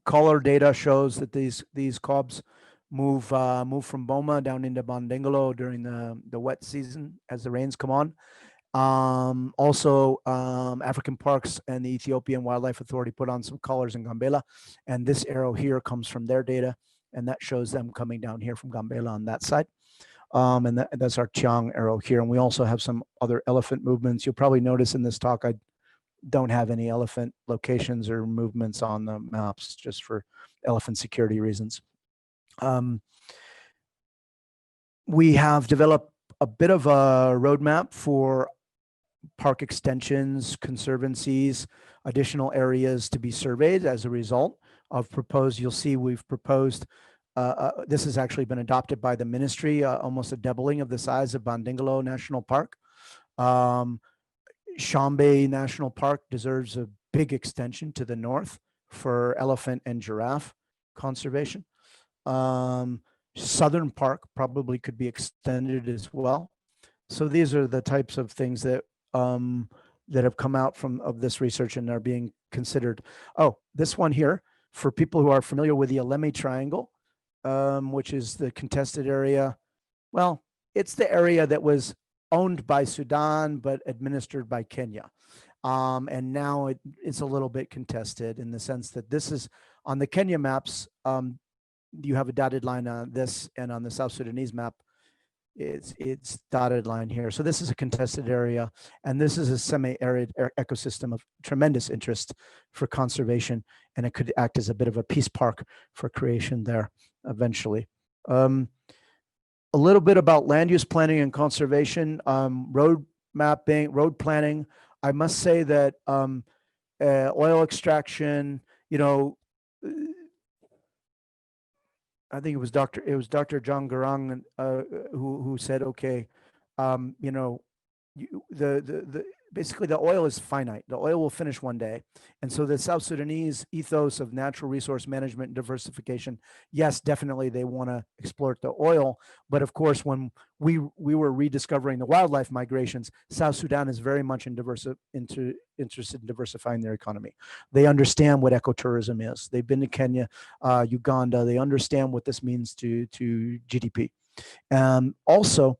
Color data shows that these cobs move from Boma down into Bandingalo during the wet season as the rains come on. Also, African Parks and the Ethiopian Wildlife Authority put on some collars in Gambela, and this arrow here comes from their data, and that shows them coming down here from Gambela on that side. And that's our Chiang arrow here. And we also have some other elephant movements. You'll probably notice in this talk, I don't have any elephant locations or movements on the maps just for elephant security reasons. We have developed a bit of a roadmap for park extensions, conservancies, additional areas to be surveyed as a result of proposed, you'll see we've proposed, this has actually been adopted by the ministry, almost a doubling of the size of Bandingalo National Park. Shambe National Park deserves a big extension to the north for elephant and giraffe conservation. Southern Park probably could be extended as well. So these are the types of things that that have come out of this research and are being considered. Oh, this one here, for people who are familiar with the Alemi Triangle, which is the contested area. Well, it's the area that was owned by Sudan, but administered by Kenya. And now it's a little bit contested in the sense that this is on the Kenya maps. You have a dotted line on this, and on the South Sudanese map, it's dotted line here. So this is a contested area, and this is a semi-arid ecosystem of tremendous interest for conservation, and it could act as a bit of a peace park for creation there eventually. A little bit about land use planning and conservation, road mapping, road planning. I must say that oil extraction, you know, I think it was Dr. John Garang who said, okay, you know, basically the oil is finite. The oil will finish one day. And so the South Sudanese ethos of natural resource management and diversification, yes, definitely they want to exploit the oil. But of course, when we were rediscovering the wildlife migrations, South Sudan is very much interested in diversifying their economy. They understand what ecotourism is. They've been to Kenya, Uganda. They understand what this means to GDP. Also,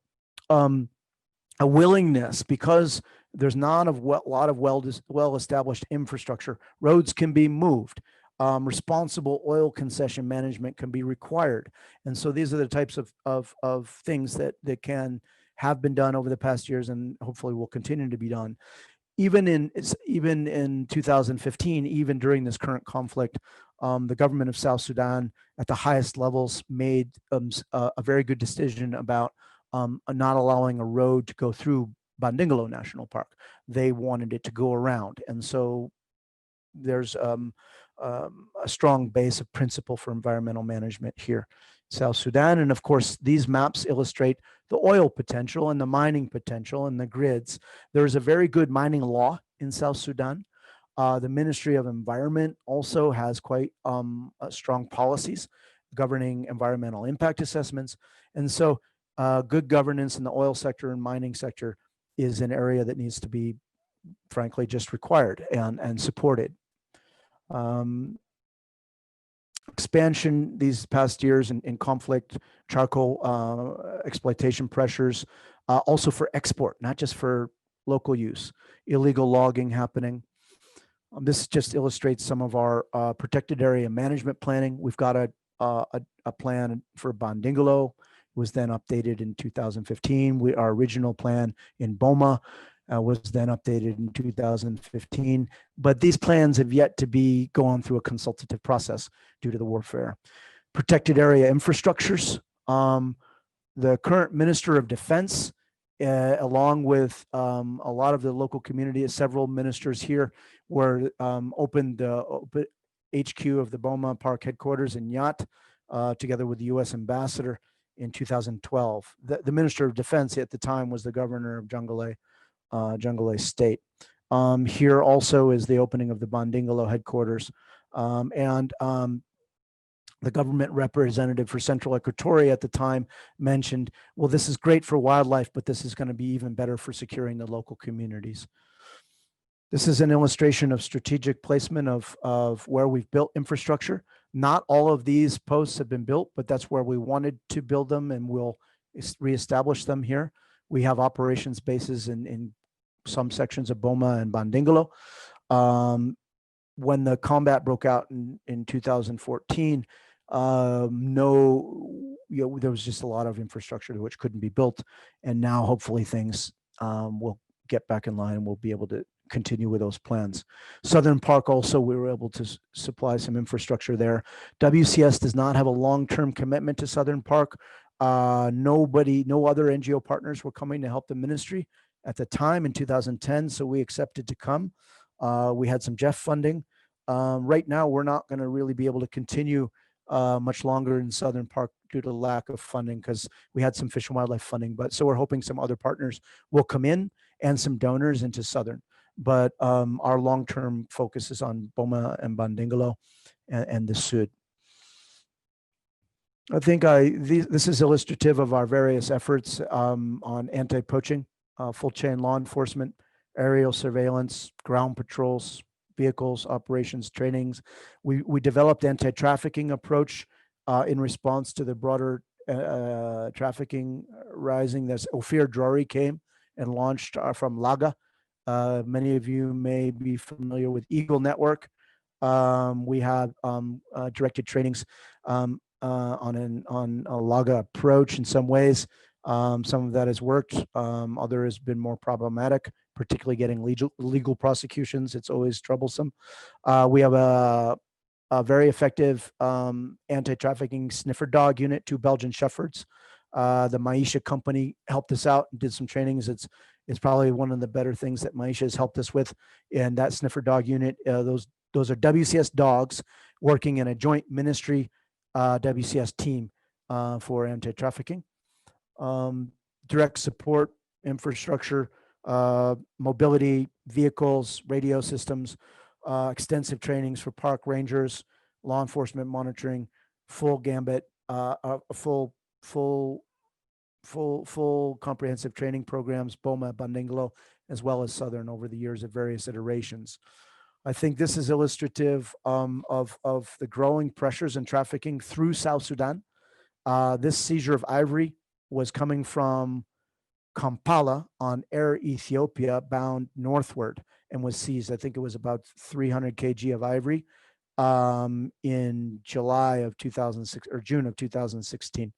a willingness, because there's not a lot of well-established infrastructure. Roads can be moved. Responsible oil concession management can be required. And so these are the types of things that have been done over the past years and hopefully will continue to be done. Even in 2015, even during this current conflict, the government of South Sudan at the highest levels made a very good decision about not allowing a road to go through Bandingalo National Park. They wanted it to go around. And so there's a strong base of principle for environmental management here in South Sudan. And of course, these maps illustrate the oil potential and the mining potential and the grids. There's a very good mining law in South Sudan. The Ministry of Environment also has quite strong policies governing environmental impact assessments. And so good governance in the oil sector and mining sector is an area that needs to be, frankly, just required and supported. Expansion these past years in conflict, charcoal exploitation pressures, also for export, not just for local use, illegal logging happening. This just illustrates some of our protected area management planning. We've got a plan for Bandingalo. It was then updated in 2015. Our original plan in Boma was then updated in 2015. But these plans have yet to be gone through a consultative process due to the warfare. Protected area infrastructures. The current Minister of Defense, along with a lot of the local community, several ministers here, were opened the HQ of the Boma Park headquarters in Yat, together with the U.S. ambassador in 2012. The Minister of Defense at the time was the governor of Jonglei State. Here also is the opening of the Bandingalo headquarters. The government representative for Central Equatoria at the time mentioned, well, this is great for wildlife, but this is going to be even better for securing the local communities. This is an illustration of strategic placement of where we've built infrastructure. Not all of these posts have been built, but that's where we wanted to build them, and we'll reestablish them here. We have operations bases in some sections of Boma and Bandingalo. When the combat broke out in 2014, there was just a lot of infrastructure which couldn't be built. And now hopefully things will get back in line and we'll be able to continue with those plans. Southern Park also, we were able to supply some infrastructure there. WCS does not have a long-term commitment to Southern Park. No other NGO partners were coming to help the ministry at the time in 2010, so we accepted to come. We had some Jeff funding. Right now, we're not going to really be able to continue much longer in Southern Park due to lack of funding, because we had some Fish and Wildlife funding. But so we're hoping some other partners will come in and some donors into Southern. But our long-term focus is on Boma and Bandingalo and the Sud. I think this is illustrative of our various efforts on anti-poaching, full chain law enforcement, aerial surveillance, ground patrols, vehicles, operations, trainings. We developed anti-trafficking approach in response to the broader trafficking rising. There's Ophir Drury came and launched from Laga. Many of you may be familiar with Eagle Network. We have directed trainings on a Laga approach in some ways. Some of that has worked. Other has been more problematic, particularly getting legal prosecutions. It's always troublesome. We have a very effective anti-trafficking sniffer dog unit, 2 Belgian Shepherds. The Maisha company helped us out and did some trainings. It's probably one of the better things that Maisha has helped us with. And that sniffer dog unit, those are WCS dogs working in a joint ministry WCS team for anti-trafficking. Direct support, infrastructure, mobility, vehicles, radio systems, extensive trainings for park rangers, law enforcement monitoring, full gambit, full comprehensive training programs, Boma, Bandingalo, as well as Southern over the years of various iterations. I think this is illustrative of the growing pressures and trafficking through South Sudan. This seizure of ivory was coming from Kampala on Air Ethiopia bound northward and was seized. I think it was about 300 kg of ivory in July of 2006 or June of 2016.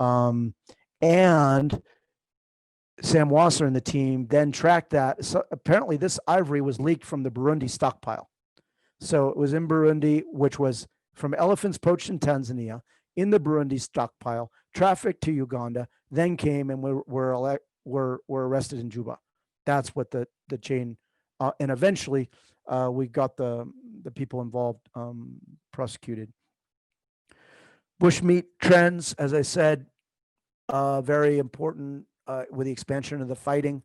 And Sam Wasser and the team then tracked that. So apparently this ivory was leaked from the Burundi stockpile. So it was in Burundi, which was from elephants poached in Tanzania, in the Burundi stockpile, trafficked to Uganda, then came and were arrested in Juba. That's what the chain, and eventually we got the people involved prosecuted. Bushmeat trends, as I said, very important with the expansion of the fighting.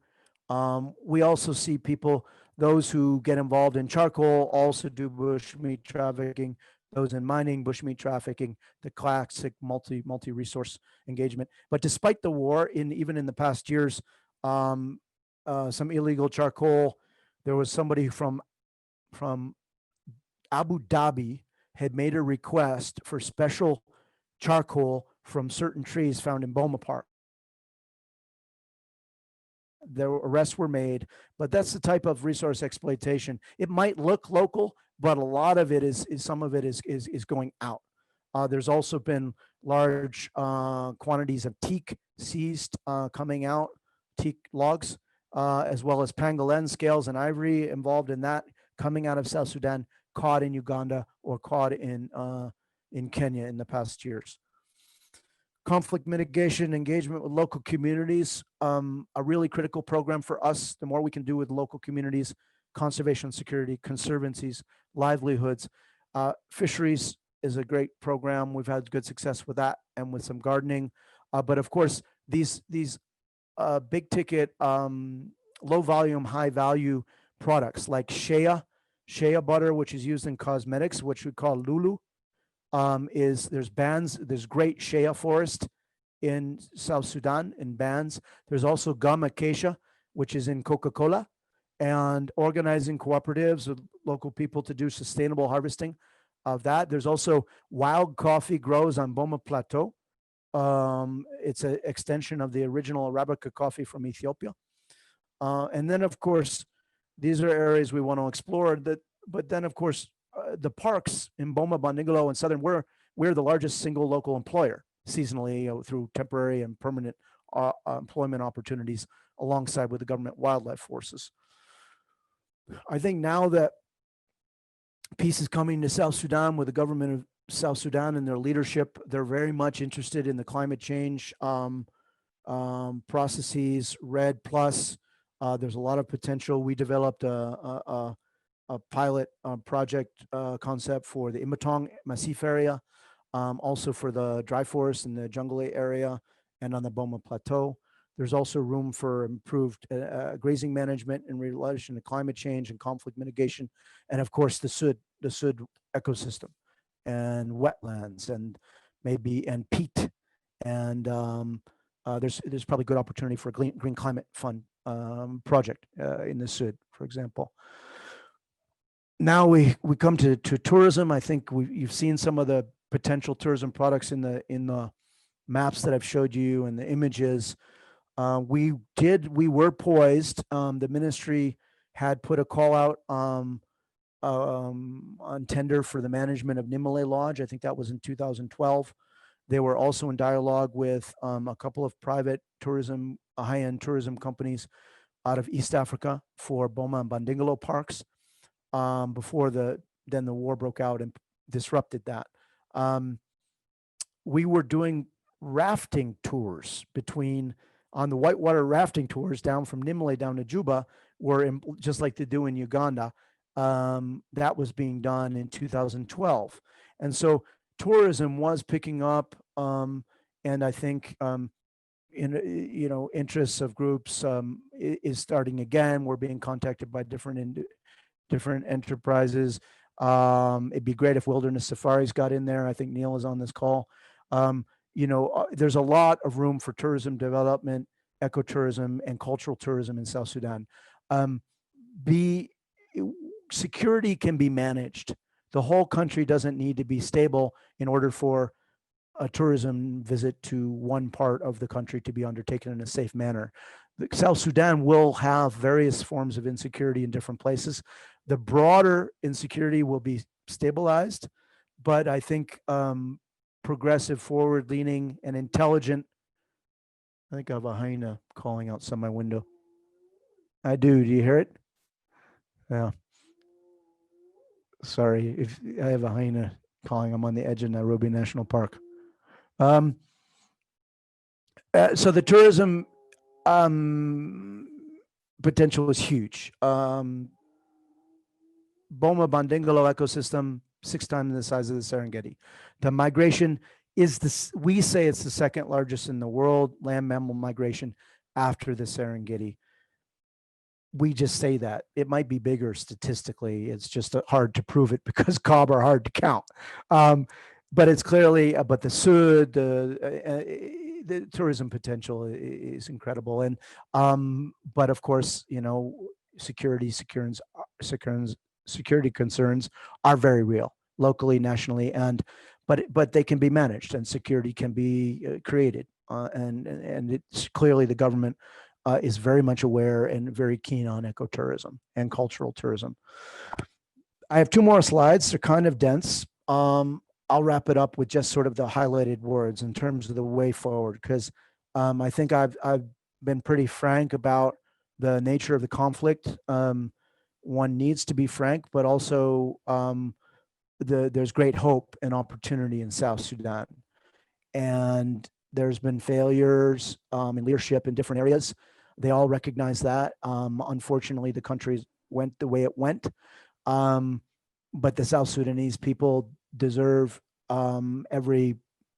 We also see people, those who get involved in charcoal also do bushmeat trafficking, those in mining, bushmeat trafficking, the classic multi resource engagement. But despite the war, even in the past years, some illegal charcoal. There was somebody from Abu Dhabi had made a request for special charcoal from certain trees found in Boma Park. Their arrests were made, but that's the type of resource exploitation. It might look local, but a lot of it is some of it is going out. There's also been large quantities of teak seized coming out, teak logs, as well as pangolin scales and ivory involved in that coming out of South Sudan, caught in Uganda or caught in Kenya in the past years. Conflict mitigation, engagement with local communities, a really critical program for us. The more we can do with local communities, conservation, security, conservancies, livelihoods. Fisheries is a great program. We've had good success with that and with some gardening. But of course, these big ticket, low volume, high value products like shea butter, which is used in cosmetics, which we call lulu. There's great shea forest in South Sudan in bands. There's also gum acacia, which is in Coca-Cola, and organizing cooperatives with local people to do sustainable harvesting of that. There's also wild coffee grows on Boma Plateau. It's an extension of the original Arabica coffee from Ethiopia. And then, of course, these are areas we want to explore. But then, of course, the parks in Boma, Bandingalo, and Southern, we're the largest single local employer seasonally through temporary and permanent employment opportunities alongside with the government wildlife forces. I think now that peace is coming to South Sudan with the government of South Sudan and their leadership, they're very much interested in the climate change processes, RED Plus. There's a lot of potential. We developed a pilot project concept for the Imatong Massif area, also for the dry forest in the jungle area and on the Boma Plateau. There's also room for improved grazing management in relation to climate change and conflict mitigation, and of course the Sud ecosystem and wetlands and peat, and there's probably good opportunity for a green climate fund project in the Sud, for example. Now we come to tourism. I think you've seen some of the potential tourism products in the maps that I've showed you and the images. We were poised. The ministry had put a call out on tender for the management of Nimale Lodge. I think that was in 2012. They were also in dialogue with a couple of private tourism, high-end tourism companies out of East Africa for Boma and Bandingalo parks. Before the war broke out and disrupted that. We were doing rafting tours on the whitewater rafting tours down from Nimale down to Juba, just like they do in Uganda. That was being done in 2012. And so tourism was picking up, and I think interests of groups is starting again. We're being contacted by different enterprises. It'd be great if Wilderness Safaris got in there. I think Neil is on this call. There's a lot of room for tourism development, ecotourism, and cultural tourism in South Sudan. Security can be managed. The whole country doesn't need to be stable in order for a tourism visit to one part of the country to be undertaken in a safe manner. South Sudan will have various forms of insecurity in different places. The broader insecurity will be stabilized, but I think progressive, forward-leaning, and intelligent. I think I have a hyena calling outside my window. I do. Do you hear it? Yeah. Sorry, if I have a hyena calling. I'm on the edge of Nairobi National Park. So the tourism um, potential is huge. Boma Bandingalo ecosystem, 6 times the size of the Serengeti. The migration is this, we say it's the second largest in the world, land mammal migration after the Serengeti. We just say that. It might be bigger statistically. It's just hard to prove it because cob are hard to count. Um, but it's clearly, but the Sud, the tourism potential is incredible. And, but of course, security concerns are very real locally, nationally, but they can be managed and security can be created. And it's clearly the government is very much aware and very keen on ecotourism and cultural tourism. I have 2 more slides. They're kind of dense. I'll wrap it up with just sort of the highlighted words in terms of the way forward, because I think I've been pretty frank about the nature of the conflict. One needs to be frank, but also there's great hope and opportunity in South Sudan. And there's been failures in leadership in different areas. They all recognize that. Unfortunately, the country went the way it went. But the South Sudanese people deserve every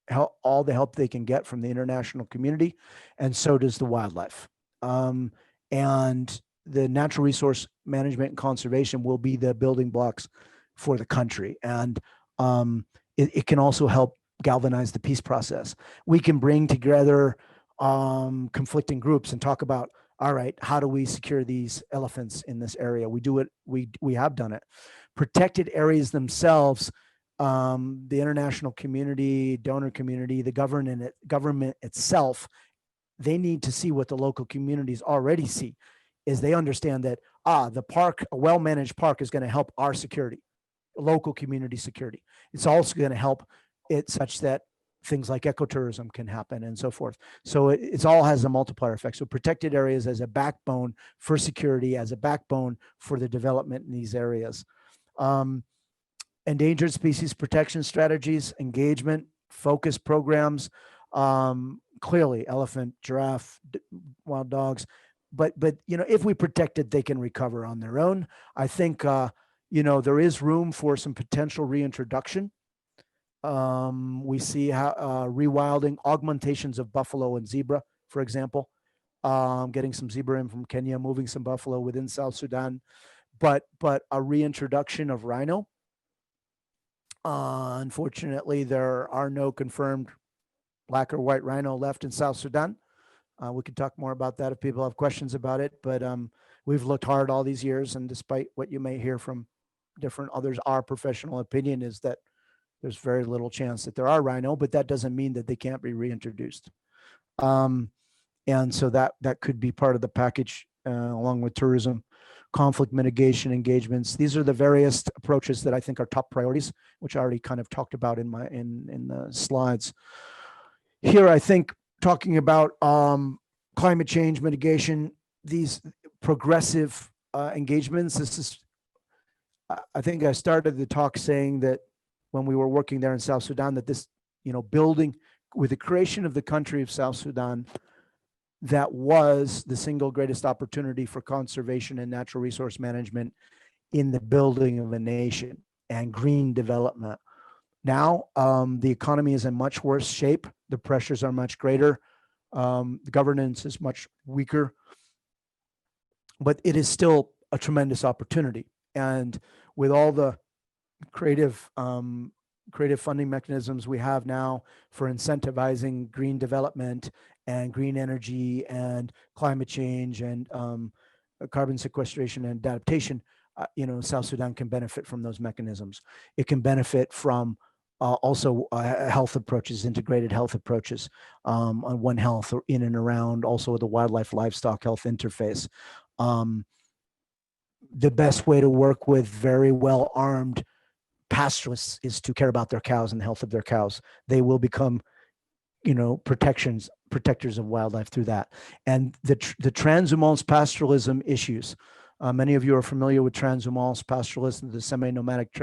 help, all the help they can get from the international community, and so does the wildlife. And the natural resource management and conservation will be the building blocks for the country, and it can also help galvanize the peace process. We can bring together conflicting groups and talk about, all right, how do we secure these elephants in this area? We do it. We have done it. Protected areas themselves, the international community, donor community, the government itself, they need to see what the local communities already see, is they understand that the park, a well-managed park, is going to help our security, local community security. It's also going to help it such that things like ecotourism can happen and so forth. So it all has a multiplier effect. So protected areas as a backbone for security, as a backbone for the development in these areas. Endangered species protection strategies, engagement, focus programs, clearly elephant, giraffe, wild dogs. But if we protect it, they can recover on their own. I think there is room for some potential reintroduction. We see how rewilding, augmentations of buffalo and zebra, for example, getting some zebra in from Kenya, moving some buffalo within South Sudan, but a reintroduction of rhino. Unfortunately, there are no confirmed black or white rhino left in South Sudan. We can talk more about that if people have questions about it, but we've looked hard all these years, and despite what you may hear from different others, our professional opinion is that there's very little chance that there are rhino, but that doesn't mean that they can't be reintroduced. And so that could be part of the package, along with tourism, conflict mitigation engagements. These are the various approaches that I think are top priorities, which I already kind of talked about in the slides. Here, I think talking about climate change mitigation, these progressive engagements. This is, I think I started the talk saying that when we were working there in South Sudan, that this, building with the creation of the country of South Sudan, that was the single greatest opportunity for conservation and natural resource management in the building of a nation and green development. Now, the economy is in much worse shape. The pressures are much greater. The governance is much weaker, but it is still a tremendous opportunity. And with all the creative funding mechanisms we have now for incentivizing green development and green energy and climate change and carbon sequestration and adaptation, South Sudan can benefit from those mechanisms. It can benefit from also health approaches, integrated health approaches, on One Health or in and around, also the wildlife livestock health interface. The best way to work with very well armed pastoralists is to care about their cows and the health of their cows. They will become, protectors of wildlife through that. And the transhumance pastoralism issues. Many of you are familiar with transhumance pastoralists and the semi-nomadic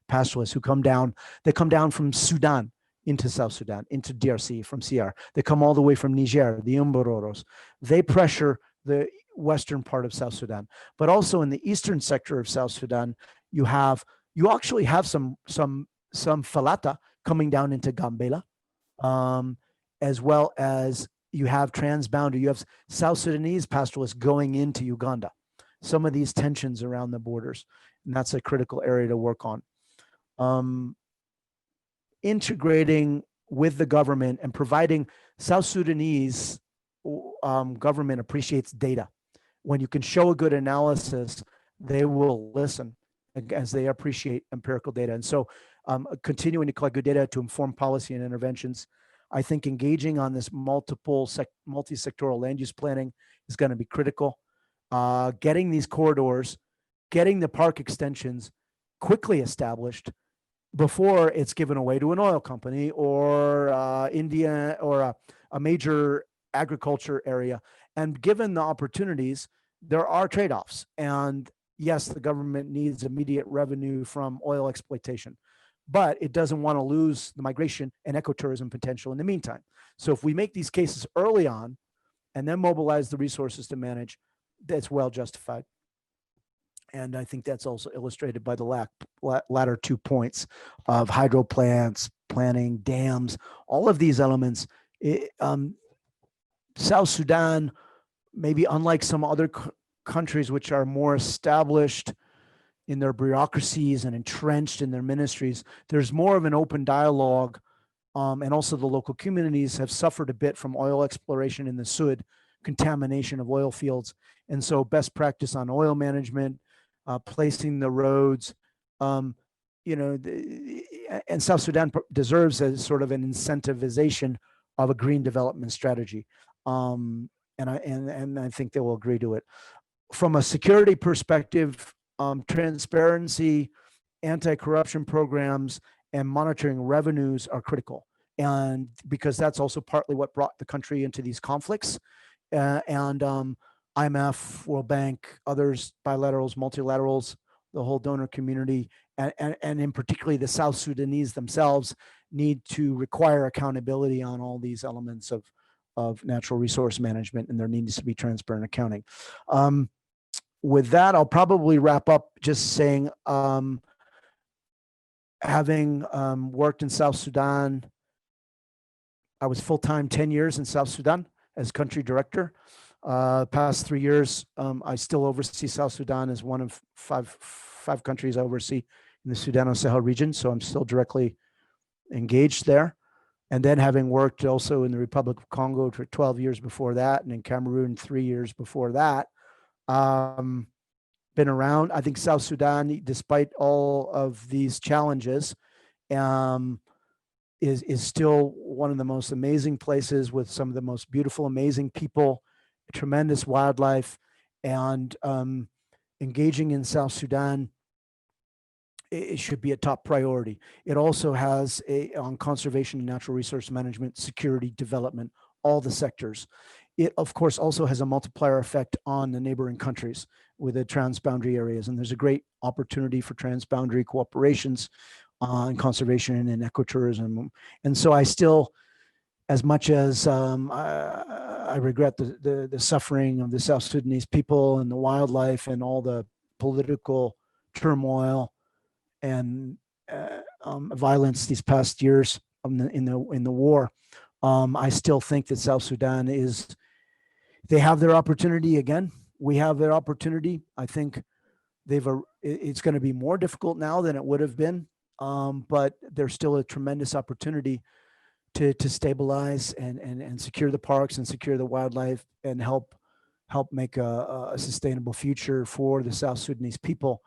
pastoralists who come down. They come down from Sudan, into South Sudan, into DRC from CR. They come all the way from Niger, the Umbororos. They pressure the western part of South Sudan. But also in the eastern sector of South Sudan, you actually have some falata coming down into Gambela, as well as you have transboundary. You have South Sudanese pastoralists going into Uganda. Some of these tensions around the borders, and that's a critical area to work on. Integrating with the government and providing South Sudanese government appreciates data. When you can show a good analysis, they will listen as they appreciate empirical data. And so continuing to collect good data to inform policy and interventions. I think engaging on this multi-sectoral land use planning is going to be critical. Getting these corridors, getting the park extensions quickly established before it's given away to an oil company or India or a major agriculture area. And given the opportunities, there are trade-offs. And yes, the government needs immediate revenue from oil exploitation, but it doesn't want to lose the migration and ecotourism potential in the meantime. So if we make these cases early on and then mobilize the resources to manage, that's well justified. And I think that's also illustrated by the latter 2 points of hydro plants, planning, dams, all of these elements. South Sudan, maybe unlike some other countries which are more established in their bureaucracies and entrenched in their ministries, there's more of an open dialogue. And also the local communities have suffered a bit from oil exploration in the Sud, contamination of oil fields. And so best practice on oil management, placing the roads, and South Sudan deserves a sort of an incentivization of a green development strategy. And I think they will agree to it. From a security perspective, transparency, anti-corruption programs, and monitoring revenues are critical. And because that's also partly what brought the country into these conflicts. IMF, World Bank, others, bilaterals, multilaterals, the whole donor community, and in particularly the South Sudanese themselves need to require accountability on all these elements of natural resource management, and there needs to be transparent accounting. With that, I'll probably wrap up just saying, having worked in South Sudan, I was full-time 10 years in South Sudan as country director. Past 3 years, I still oversee South Sudan as one of five countries I oversee in the Sudan-Sahel region. So I'm still directly engaged there. And then having worked also in the Republic of Congo for 12 years before that, and in Cameroon 3 years before that, been around. I think South Sudan, despite all of these challenges, is still one of the most amazing places with some of the most beautiful, amazing people, tremendous wildlife, and engaging in South Sudan, it should be a top priority. It also has on conservation and natural resource management, security, development, all the sectors. It, of course, also has a multiplier effect on the neighboring countries with the transboundary areas. And there's a great opportunity for transboundary cooperations in conservation and ecotourism. And so I still, as much as I regret the suffering of the South Sudanese people and the wildlife and all the political turmoil and violence these past years in the war, I still think that South Sudan they have their opportunity again. We have their opportunity. I think it's going to be more difficult now than it would have been, but there's still a tremendous opportunity to stabilize and secure the parks and secure the wildlife and help make a sustainable future for the South Sudanese people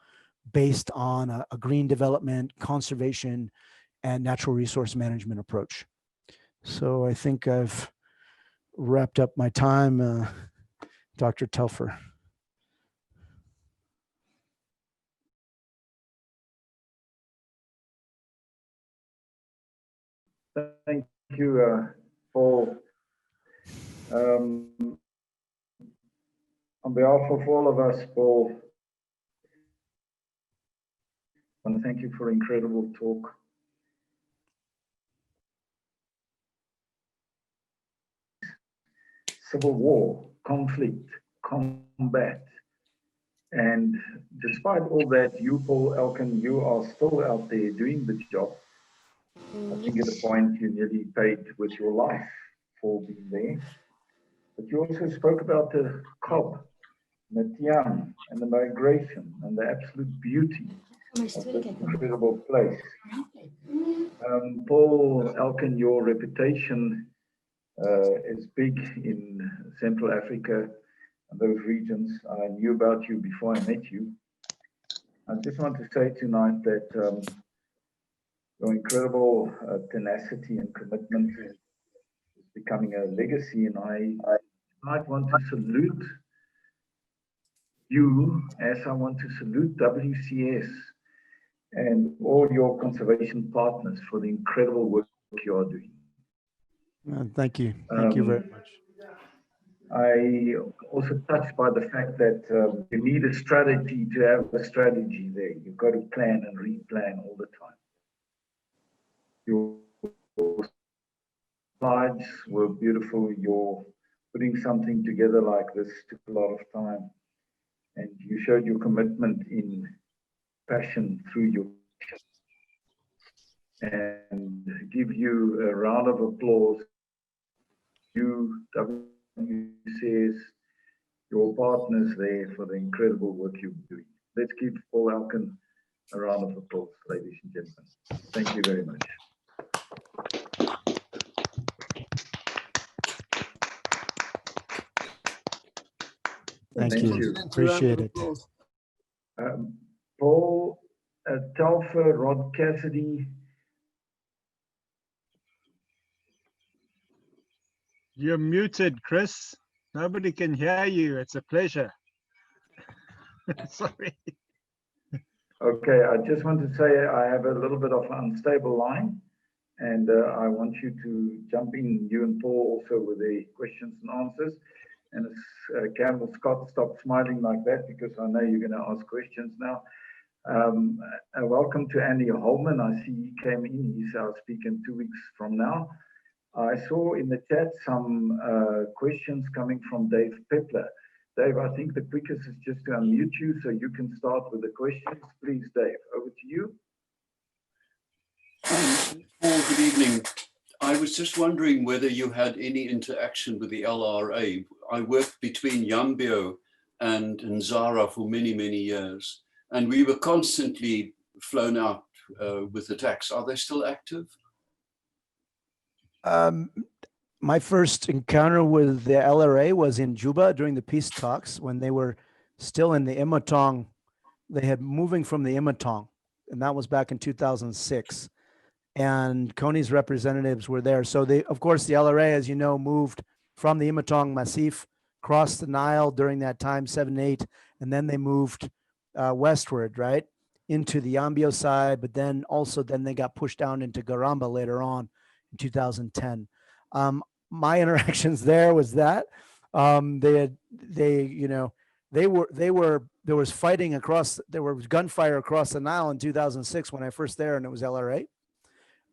based on a green development, conservation, and natural resource management approach. So I think I've wrapped up my time, Dr. Telfer. Thank you, Paul. On behalf of all of us, Paul, I want to thank you for an incredible talk. civil war, conflict, combat. And despite all that, you, Paul Elkin, you are still out there doing the job. I think at the point you nearly paid with your life for being there. But you also spoke about the cob, the tiang, and the migration, and the absolute beauty of this incredible place. Paul Elkin, your reputation is big in Central Africa and those regions. I knew about you before I met you. I just want to say tonight that your incredible tenacity and commitment is becoming a legacy, and I might want to salute you as I want to salute WCS and all your conservation partners for the incredible work you are doing. Thank you. Thank you very much. I also touched by the fact that you need a strategy to have a strategy there. You've got to plan and replan all the time. Your slides were beautiful. You're putting something together like this took a lot of time. And you showed your commitment in passion through your and give you a round of applause. You, WCS, your partners there for the incredible work you're doing. Let's give Paul Elkin a round of applause, ladies and gentlemen. Thank you very much. Thank you. Appreciate it. Paul, Telfer, Rod Cassidy. You're muted, Chris. Nobody can hear you. It's a pleasure. Sorry. Okay, I just want to say I have a little bit of an unstable line, and I want you to jump in, you and Paul also, with the questions and answers. And Campbell Scott, stop smiling like that, because I know you're going to ask questions now. Welcome to Andy Holman. I see he came in. He's our speaker in 2 weeks from now. I saw in the chat some questions coming from Dave Pepler. Dave, I think the quickest is just to unmute you so you can start with the questions. Please, Dave, over to you. Paul, good evening. I was just wondering whether you had any interaction with the LRA. I worked between Yambio and Nzara for many, many years, and we were constantly flown out with attacks. Are they still active? My first encounter with the LRA was in Juba during the peace talks when they were still in the Imatong. They had moving from the Imatong, and that was back in 2006. And Kony's representatives were there. So they, of course, the LRA, as you know, moved from the Imatong Massif, crossed the Nile during that time, 7-8, and then they moved westward, right, into the Yambio side. But then they got pushed down into Garamba later on in 2010. My interactions there was that there was fighting across, there was gunfire across the Nile in 2006 when I first there, and it was LRA.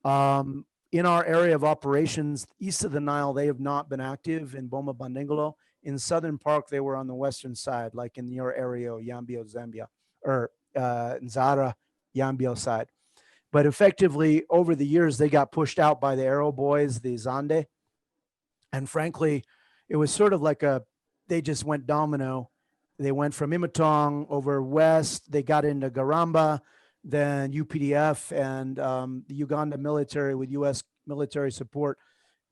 In our area of operations east of the Nile, they have not been active in Boma Bandingolo. In Southern Park, they were on the western side, like in your area, Yambio, Zambia, or Nzara, Yambio side. But effectively, over the years, they got pushed out by the Arrow boys, the Zande. And frankly, it was sort of like they just went domino. They went from Imatong over west. They got into Garamba, then UPDF and the Uganda military with U.S. military support,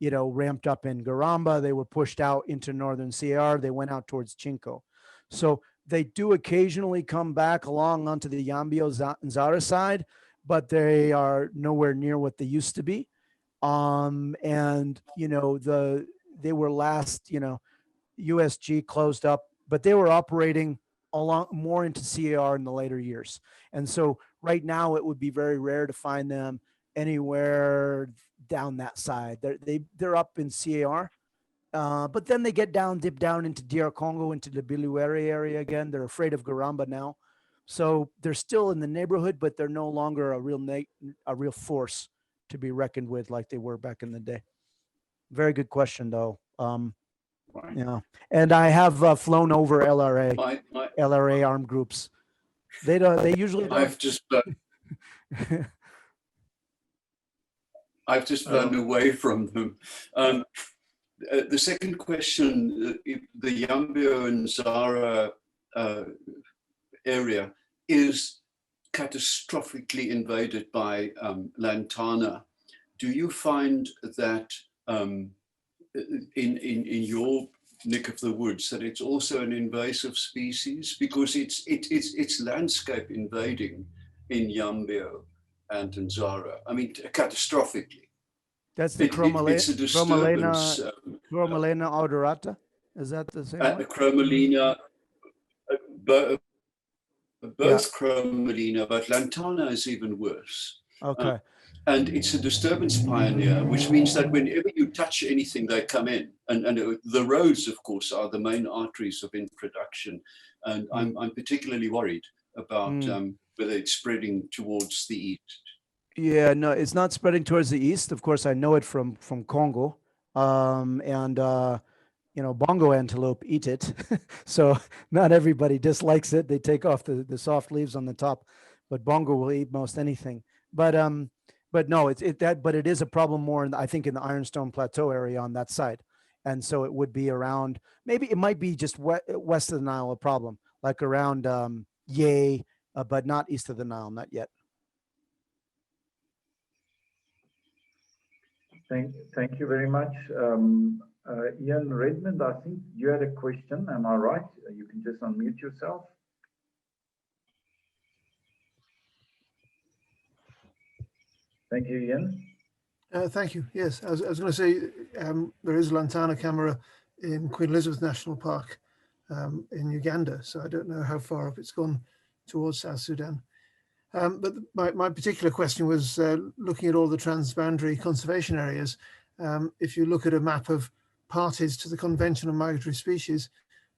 ramped up in Garamba. They were pushed out into northern CAR. They went out towards Chinko. So they do occasionally come back along onto the Yambio Nzara side, but they are nowhere near what they used to be. They were last, USG closed up, but they were operating along more into CAR in the later years. And so right now it would be very rare to find them anywhere down that side. They're up in CAR, but then they dip down into DR Congo, into the Biluere area again. They're afraid of Garamba now. So they're still in the neighborhood, but they're no longer a real force to be reckoned with like they were back in the day. Very good question, though. Right. Yeah. And I have flown over My, LRA armed groups. They usually don't. I've just flown Oh. away from them. The second question, the Yambio and Zara area is catastrophically invaded by lantana. Do you find that in your neck of the woods that it's also an invasive species, because it's landscape invading in Yambio and in Zara? I mean, catastrophically. That's the It's a disturbance. Chromalena odorata. Is that the same one? Chromalina, both Yeah. Chromalina, but lantana is even worse. Okay. And it's a disturbance pioneer, which means that whenever you touch anything, they come in. And the roads, of course, are the main arteries of introduction. And I'm particularly worried about whether it's spreading towards the east. Yeah, no, it's not spreading towards the east. Of course, I know it from Congo, and bongo antelope eat it. So not everybody dislikes it. They take off the soft leaves on the top, but bongo will eat most anything. But no, but it is a problem more I think in the Ironstone Plateau area on that side, and so it would be around. Maybe it might be just west of the Nile a problem, like around Ye, but not east of the Nile, not yet. Thank you very much. Ian Redmond, I think you had a question. Am I right? You can just unmute yourself. Thank you, Ian. Thank you. Yes, I was going to say there is a lantana camera in Queen Elizabeth National Park in Uganda, so I don't know how far up it's gone towards South Sudan. But my particular question was looking at all the transboundary conservation areas. If you look at a map of parties to the Convention on Migratory Species,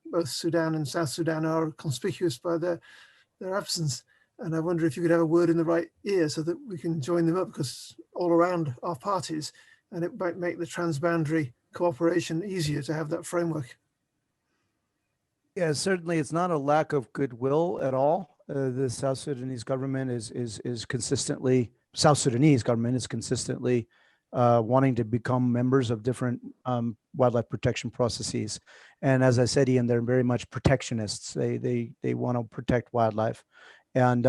both Sudan and South Sudan are conspicuous by their absence. And I wonder if you could have a word in the right ear so that we can join them up, because all around are parties, and it might make the transboundary cooperation easier to have that framework. Yeah, certainly it's not a lack of goodwill at all. The South Sudanese government is consistently wanting to become members of different wildlife protection processes. And as I said, Ian, they're very much protectionists. They want to protect wildlife. And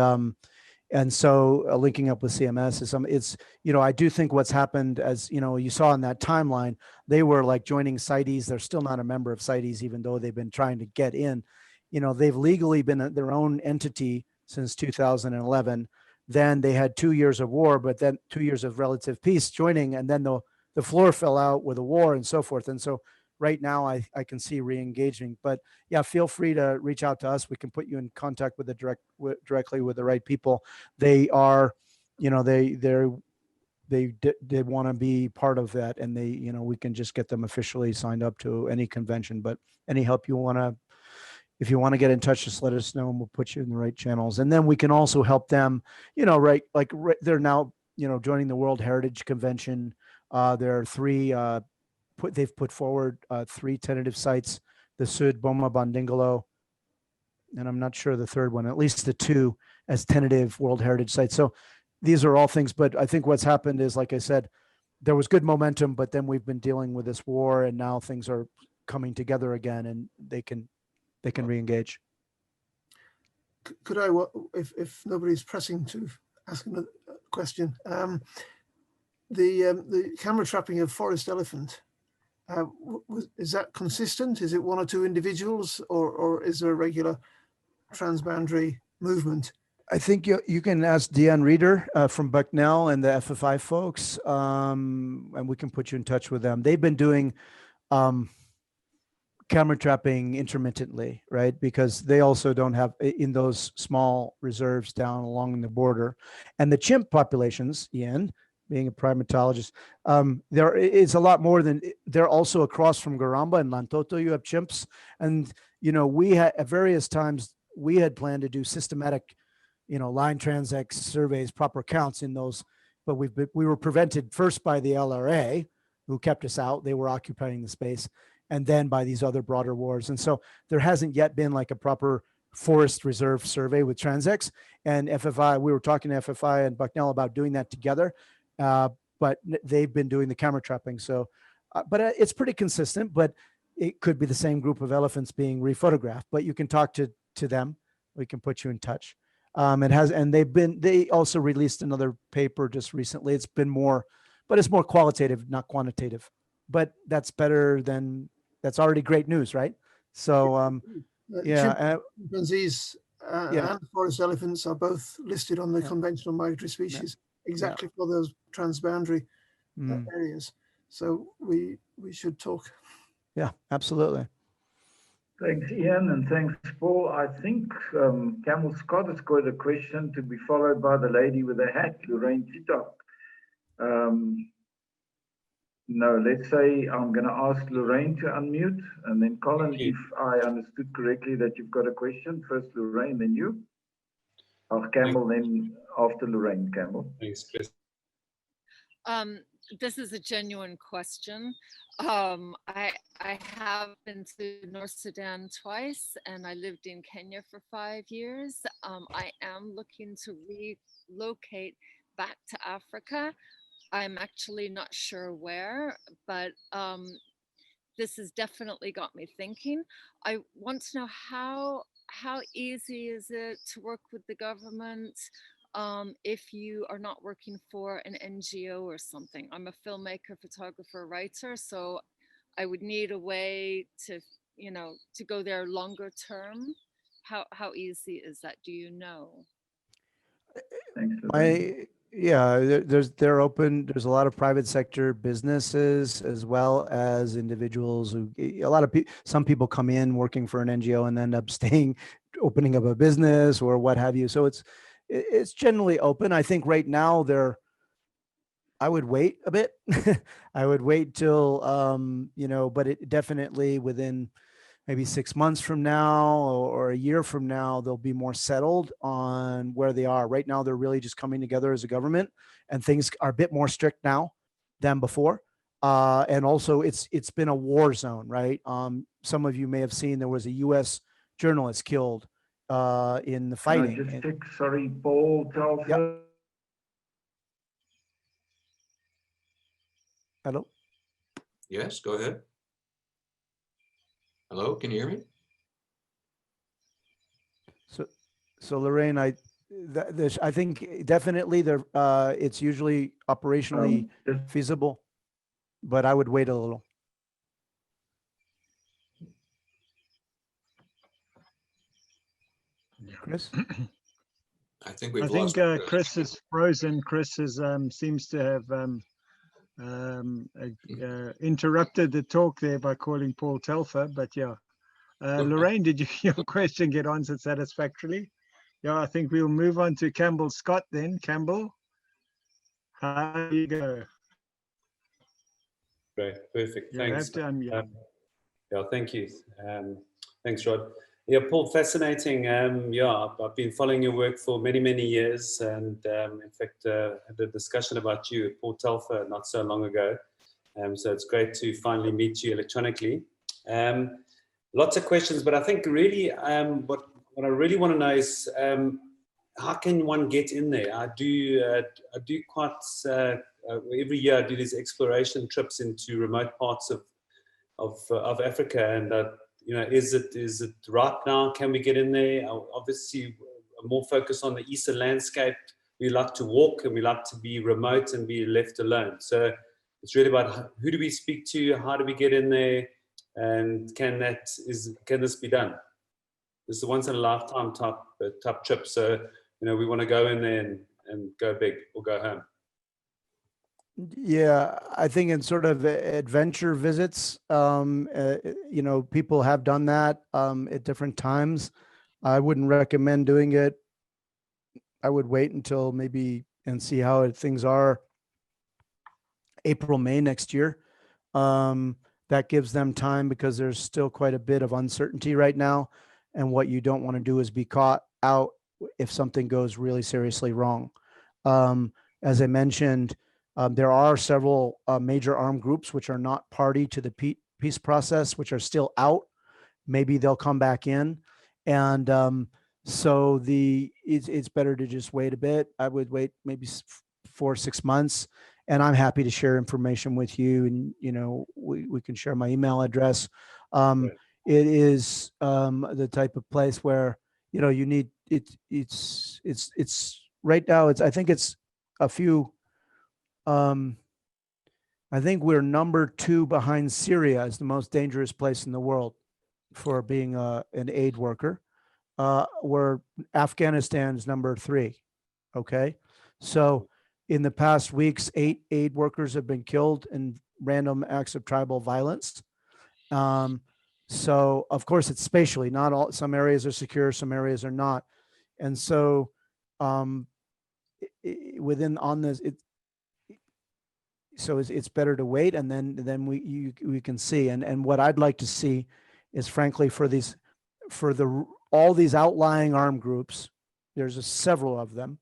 so linking up with CMS is I do think what's happened, as you saw in that timeline, they were like joining CITES. They're still not a member of CITES, even though they've been trying to get in. They've legally been their own entity since 2011. Then they had 2 years of war, but then 2 years of relative peace joining, and then the floor fell out with a war and so forth. And so right now I can see re-engaging, but yeah, feel free to reach out to us. We can put you in contact with directly with the right people. They are, they want to be part of that, and we can just get them officially signed up to any convention. But any help if you want to get in touch, just let us know and we'll put you in the right channels. And then we can also help them, they're now, joining the World Heritage Convention. There are three, they've put forward 3 tentative sites, the Sud, Boma, Bandingalo, and I'm not sure the third one, at least the 2 as tentative World Heritage sites. So these are all things, but I think what's happened is, like I said, there was good momentum, but then we've been dealing with this war, and now things are coming together again, and they can re-engage. Could I, if nobody's pressing to ask another question, the camera trapping of forest elephant, is that consistent? Is it 1 or 2 individuals, or is there a regular transboundary movement? I think you can ask Deanne Reeder from Bucknell and the FFI folks, and we can put you in touch with them. They've been doing camera trapping intermittently, right? Because they also don't have in those small reserves down along the border. And the chimp populations, Ian, being a primatologist, there is a lot more than, they're also across from Garamba and Lantoto, you have chimps. And, we had at various times, we had planned to do systematic, line transects surveys, proper counts in those, but we were prevented first by the LRA, who kept us out. They were occupying the space. and then by these other broader wars. And so there hasn't yet been like a proper forest reserve survey with Transex and FFI. We were talking to FFI and Bucknell about doing that together, but they've been doing the camera trapping. So, but it's pretty consistent, but it could be the same group of elephants being rephotographed, but you can talk to them. We can put you in touch. They also released another paper just recently. It's been more, but it's more qualitative, not quantitative, but that's better than, that's already great news, right? So, Chimpanzees yeah. and forest elephants are both listed on the Yeah. conventional migratory species exactly for those transboundary areas. So we should talk. Yeah, absolutely. Thanks, Ian, and thanks, Paul. I think Camel Scott has got a question to be followed by the lady with the hat, Lorraine Titok. No, let's say I'm going to ask Lorraine to unmute, and then Colin, if I understood correctly that you've got a question. First Lorraine, then you. Campbell, then after Lorraine, Campbell. Thanks, Chris. This is a genuine question. I have been to North Sudan twice, and I lived in Kenya for 5 years. I am looking to relocate back to Africa. I'm actually not sure where, but this has definitely got me thinking. I want to know how easy is it to work with the government if you are not working for an NGO or something. I'm a filmmaker, photographer, writer, so I would need a way to, to go there longer term. How easy is that? Do you know? Thanks, Lorraine. They're open. There's a lot of private sector businesses as well as individuals who, some people come in working for an NGO and end up staying, opening up a business or what have you. So it's generally open. I think right now I would wait a bit. I would wait till, but it definitely within maybe 6 months from now or a year from now, they'll be more settled on where they are. Right now, they're really just coming together as a government, and things are a bit more strict now than before. And also it's been a war zone, right? Some of you may have seen there was a US journalist killed in the fighting. Just check, sorry, Paul Telfer. Yep. Hello? Yes, go ahead. Hello, can you hear me? So Lorraine, I think definitely it's usually operationally feasible, but I would wait a little. Chris? I think we've I think lost Chris is frozen. Chris is, seems to have interrupted the talk there by calling Paul Telfer, but yeah. Lorraine, did your question get answered satisfactorily? Yeah, I think we'll move on to Campbell Scott then. Campbell, how do you go? Great, perfect. You Thanks. have to unmute. Yeah, thank you. Thanks, Rod. Yeah, Paul, fascinating. I've been following your work for many, many years, and in fact, had a discussion about you at Paul Telfer not so long ago. So it's great to finally meet you electronically. Lots of questions, but I think really what I really want to know is how can one get in there? I do quite every year I do these exploration trips into remote parts of Africa, and is it right now? Can we get in there? Obviously, more focused on the eastern landscape. We like to walk and we like to be remote and be left alone. So it's really about who do we speak to, how do we get in there, and can this be done? This is a once in a lifetime type trip. So we want to go in there and go big or go home. Yeah, I think in sort of adventure visits, people have done that at different times. I wouldn't recommend doing it. I would wait until maybe and see how things are April, May next year. That gives them time because there's still quite a bit of uncertainty right now. And what you don't want to do is be caught out if something goes really seriously wrong. As I mentioned, there are several major armed groups which are not party to the peace process, which are still out. Maybe they'll come back in. And so it's better to just wait a bit. I would wait maybe 4 or 6 months, and I'm happy to share information with you. And, we can share my email address. Right. It is the type of place where, you need it's right now. I think it's a few, I think we're number 2 behind Syria as the most dangerous place in the world for being an aid worker. Where Afghanistan's number 3. Okay. So in the past weeks, 8 aid workers have been killed in random acts of tribal violence. So of course it's spatially, not all, some areas are secure, some areas are not. And so within on this, so it's better to wait, and then we can see. And what I'd like to see is, frankly, for all these outlying armed groups, there's several of them,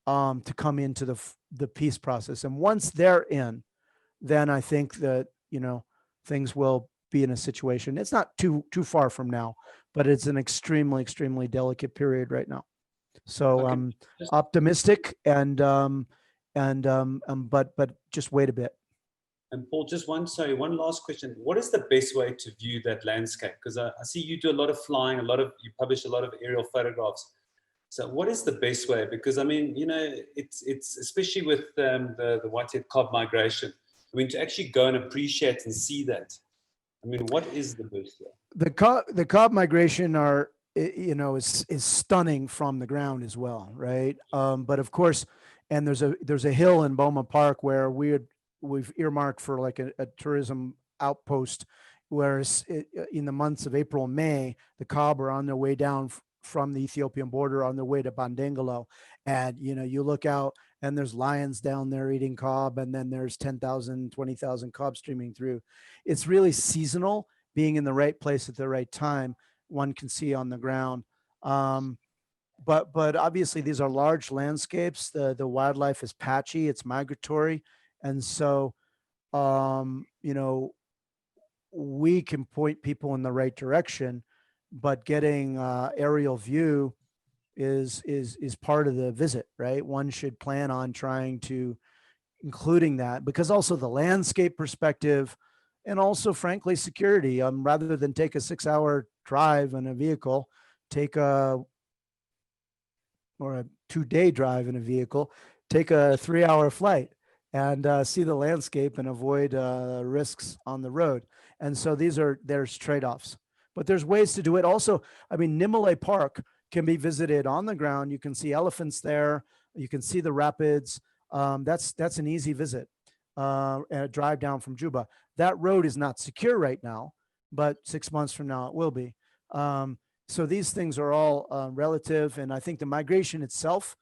to come into the peace process. And once they're in, then I think that, things will be in a situation. It's not too far from now, but it's an extremely, extremely delicate period right now. So Okay. I'm optimistic, but just wait a bit. And Paul, just one last question. What is the best way to view that landscape? Because I see you do a lot of flying, you publish a lot of aerial photographs. So what is the best way? Because I mean, it's especially with the white-head cob migration. I mean, to actually go and appreciate and see that. I mean, what is the best way? The cob migration is stunning from the ground as well, right? But of course, and there's a hill in Boma Park where we've earmarked for like a tourism outpost, whereas in the months of April and May, the cob are on their way down from the Ethiopian border on their way to Bandengalo. And, you look out and there's lions down there eating cob, and then there's 10,000, 20,000 cob streaming through. It's really seasonal, being in the right place at the right time, one can see on the ground. But obviously these are large landscapes. The wildlife is patchy, it's migratory. And so, we can point people in the right direction, but getting aerial view is part of the visit, right? One should plan on trying to including that, because also the landscape perspective, and also frankly security. Rather than take a 6-hour drive in a vehicle, take a 2-day drive in a vehicle, take a 3-hour flight and see the landscape and avoid risks on the road. And so there's trade-offs, but there's ways to do it. Also, I mean, Nimule Park can be visited on the ground. You can see elephants there. You can see the rapids. That's an easy visit, and a drive down from Juba. That road is not secure right now, but 6 months from now it will be. So these things are all relative, and I think the migration itself,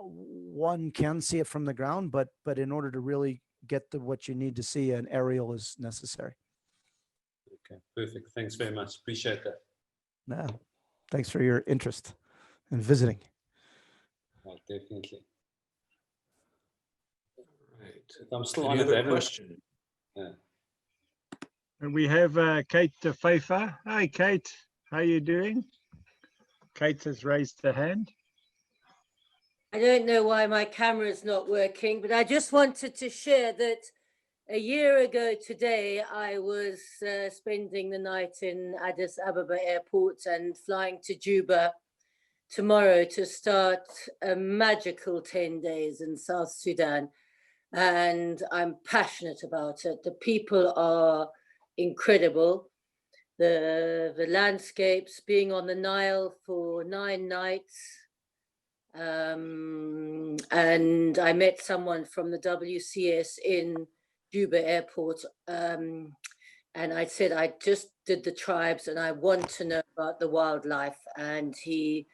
one can see it from the ground, but in order to really get to what you need to see, an aerial is necessary. Okay, perfect. Thanks very much. Appreciate that. No, thanks for your interest in visiting. Right, definitely. Right. I'm still Any on other it. question? Yeah. And we have Kate Pfeiffer. Hi, Kate. How are you doing? Kate has raised her hand. I don't know why my camera is not working, but I just wanted to share that a year ago today, I was spending the night in Addis Ababa airport and flying to Juba tomorrow to start a magical 10 days in South Sudan. And I'm passionate about it. The people are incredible. The landscapes, being on the Nile for 9 nights. And I met someone from the WCS in Juba airport. And I said, I just did the tribes and I want to know about the wildlife. And he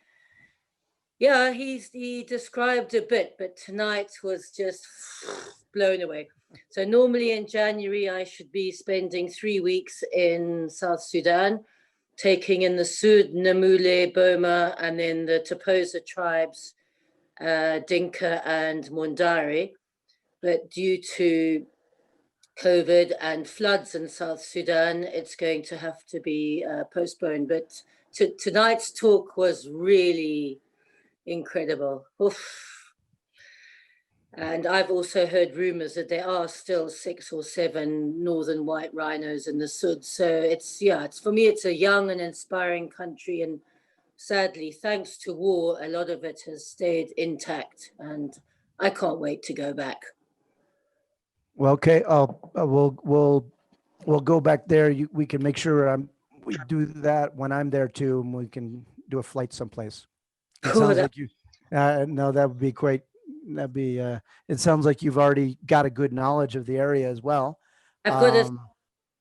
described a bit, but tonight was just blown away. So normally in January, I should be spending 3 weeks in South Sudan, taking in the Sud, Namule, Boma, and then the Toposa tribes, Dinka and Mundari. But due to COVID and floods in South Sudan, it's going to have to be postponed. But tonight's talk was really incredible. Oof. And I've also heard rumors that there are still 6 or 7 northern white rhinos in the Sud. So it's for me, it's a young and inspiring country. And sadly, thanks to war, a lot of it has stayed intact. And I can't wait to go back. Well, okay. We'll go back there. We can make sure we do that when I'm there too, and we can do a flight someplace. It Cool. sounds like you. No, that would be great. That'd be. It sounds like you've already got a good knowledge of the area as well. I've got a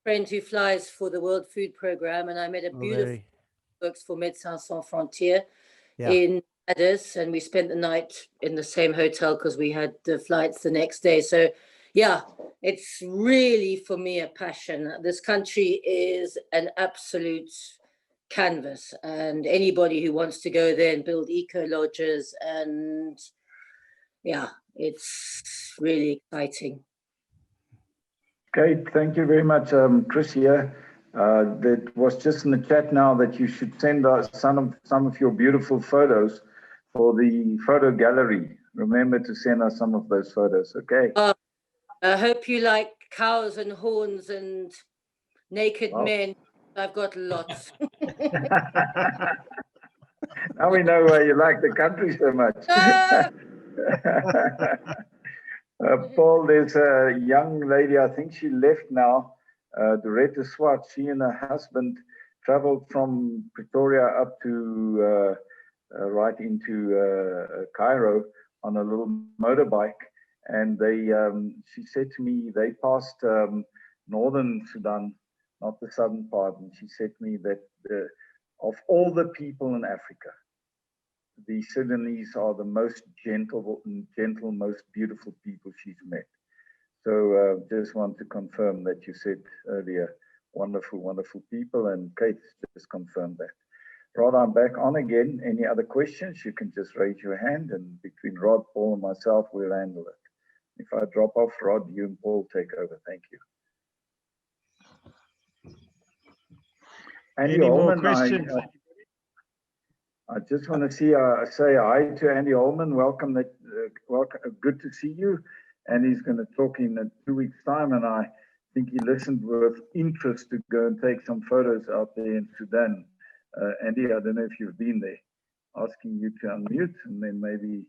friend who flies for the World Food Programme, and I met a beautiful works for Médecins Sans Frontières in Addis, and we spent the night in the same hotel because we had the flights the next day. So yeah, it's really for me a passion. This country is an absolute canvas, and anybody who wants to go there and build eco lodges, and it's really exciting. Okay, thank you very much, Chris here. That was just in the chat now that you should send us some of your beautiful photos for the photo gallery. Remember to send us some of those photos, okay? I hope you like cows and horns and naked men. I've got lots. Now we know why you like the country so much. Paul, there's a young lady, I think she left now, Doretta Swart. She and her husband traveled from Pretoria up to right into Cairo on a little motorbike. And she said to me, they passed northern Sudan, not the southern part. And she said to me that of all the people in Africa, the Sudanese are the most gentle, most beautiful people she's met. So just want to confirm that you said earlier, wonderful, wonderful people, and Kate just confirmed that. Rod, I'm back on again. Any other questions? You can just raise your hand, and between Rod, Paul, and myself, we'll handle it. If I drop off, Rod, you and Paul take over. Thank you. Any more questions? I just want to say hi to Andy Holman. Welcome, welcome. Good to see you. And he's going to talk in 2 weeks' time. And I think he listened with interest to go and take some photos out there in Sudan. Andy, I don't know if you've been there. Asking you to unmute and then maybe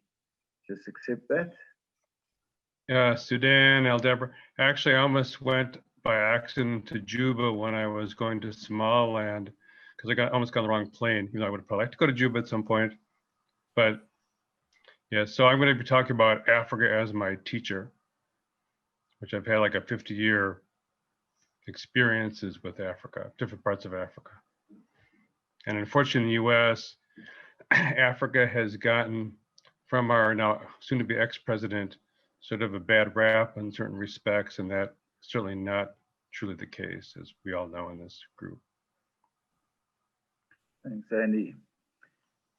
just accept that. Yeah, Sudan, Aldebra. Actually, I almost went by accident to Juba when I was going to Somaliland, because I almost got on the wrong plane. You know, I would probably like to go to Juba at some point. But yeah, so I'm going to be talking about Africa as my teacher, which I've had like a 50-year experiences with Africa, different parts of Africa. And unfortunately, in the US, Africa has gotten from our now soon to be ex-president sort of a bad rap in certain respects, and that's certainly not truly the case, as we all know in this group. Thanks, Andy.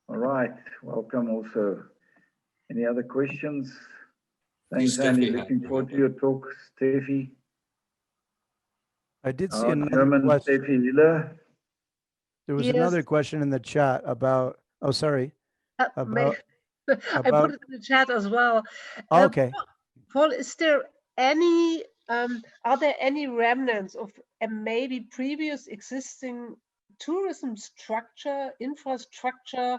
All right, welcome also. Any other questions? Thanks, Andy. Looking forward to your talk, Steffi. I did see another German question. Steffi Hiller. There was another question in the chat about, oh, sorry. I put it in the chat as well. Okay. Paul, is there any, are there any remnants of maybe previous existing tourism structure, infrastructure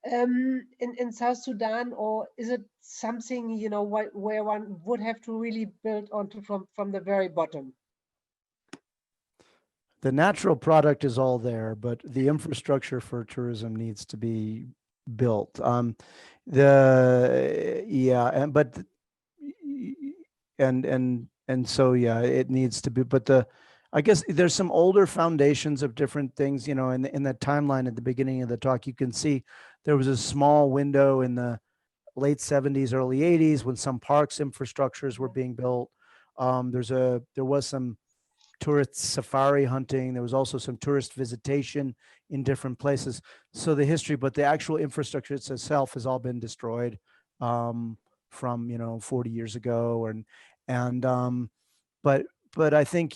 in South Sudan, or is it something, you know, where one would have to really build onto from the very bottom? The natural product is all there, but the infrastructure for tourism needs to be built. So it needs to be. But I guess there's some older foundations of different things. You know, in the timeline at the beginning of the talk, you can see there was a small window in the late 70s, early 80s when some parks infrastructures were being built. There was some tourist safari hunting. There was also some tourist visitation in different places. So the history, but the actual infrastructure itself has all been destroyed from 40 years ago, but I think,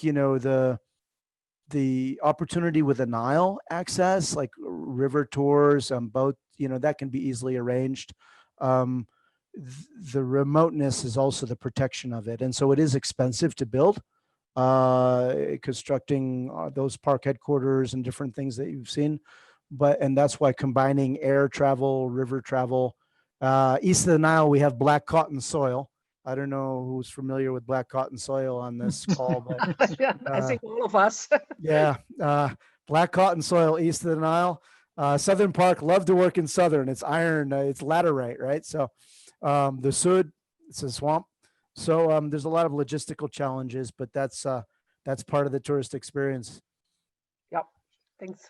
the opportunity with the Nile access, like river tours, boat, that can be easily arranged. Um, the remoteness is also the protection of it. And so it is expensive to build, constructing those park headquarters and different things that you've seen. And that's why combining air travel, river travel, east of the Nile, we have black cotton soil. I don't know who's familiar with black cotton soil on this call, but Yeah, I think all of us. yeah, black cotton soil east of the Nile. Southern Park, love to work in Southern. It's iron, it's laterite, right? So the Sud, it's a swamp. So there's a lot of logistical challenges, but that's part of the tourist experience. Yep. Thanks.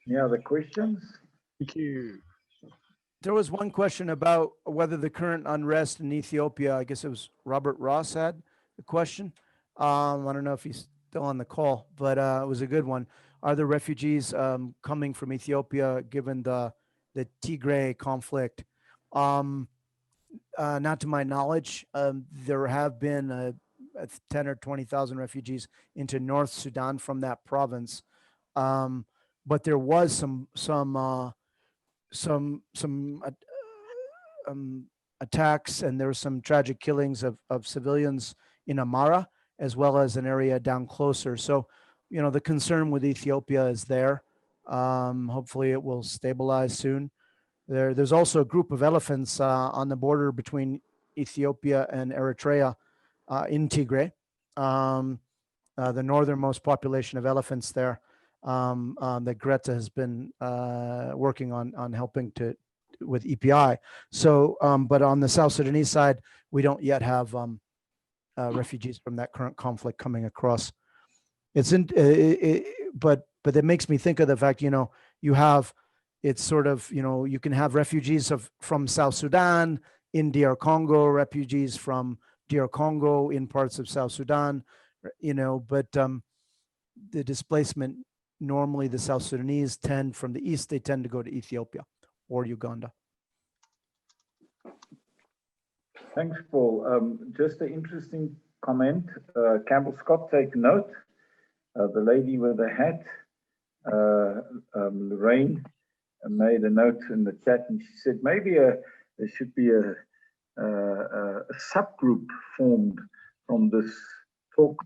Any other questions? Thank you. There was one question about whether the current unrest in Ethiopia, I guess it was Robert Ross had the question. I don't know if he's still on the call, but it was a good one. Are there refugees coming from Ethiopia given the Tigray conflict? Not to my knowledge. There have been 10 or 20,000 refugees into North Sudan from that province. But there was some attacks, and there were some tragic killings of civilians in Amara, as well as an area down closer. So, the concern with Ethiopia is there. Hopefully it will stabilize soon. There's also a group of elephants on the border between Ethiopia and Eritrea in Tigray, the northernmost population of elephants there, that Greta has been working on helping with EPI. So, but on the South Sudanese side, we don't yet have refugees from that current conflict coming across. But it makes me think of the fact, you have, it's sort of, you can have refugees from South Sudan in DR Congo, refugees from DR Congo in parts of South Sudan, but the displacement, normally the South Sudanese from the east, they tend to go to Ethiopia or Uganda. Thanks, Paul. Just an interesting comment. Campbell Scott, take note. The lady with the hat, Lorraine, made a note in the chat, and she said maybe there should be a subgroup formed from this talk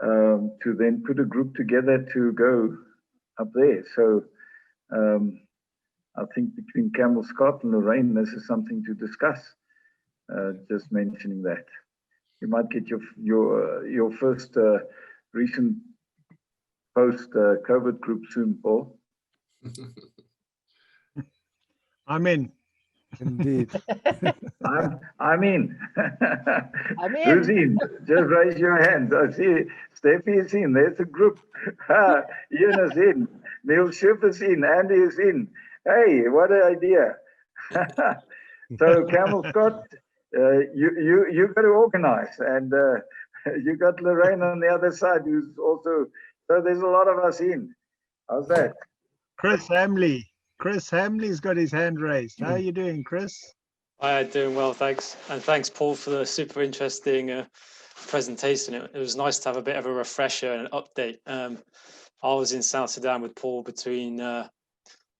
to then put a group together to go up there. So I think between Campbell Scott and Lorraine, this is something to discuss. Just mentioning that. You might get your first recent post-COVID group soon, Paul. I'm in. Indeed. I'm in. I'm in. Who's in? Just raise your hand. I see Steffi is in. There's a group. Ian is in. Neil Schiff is in. Andy is in. Hey, what an idea. So Camel Scott, you got to organize, and you got Lorraine on the other side, who's also, so there's a lot of us in. How's that? Chris Hamley. Chris Hamley's got his hand raised. How are you doing, Chris? Hi, doing well, thanks. And thanks, Paul, for the super interesting presentation. It was nice to have a bit of a refresher and an update. I was in South Sudan with Paul between the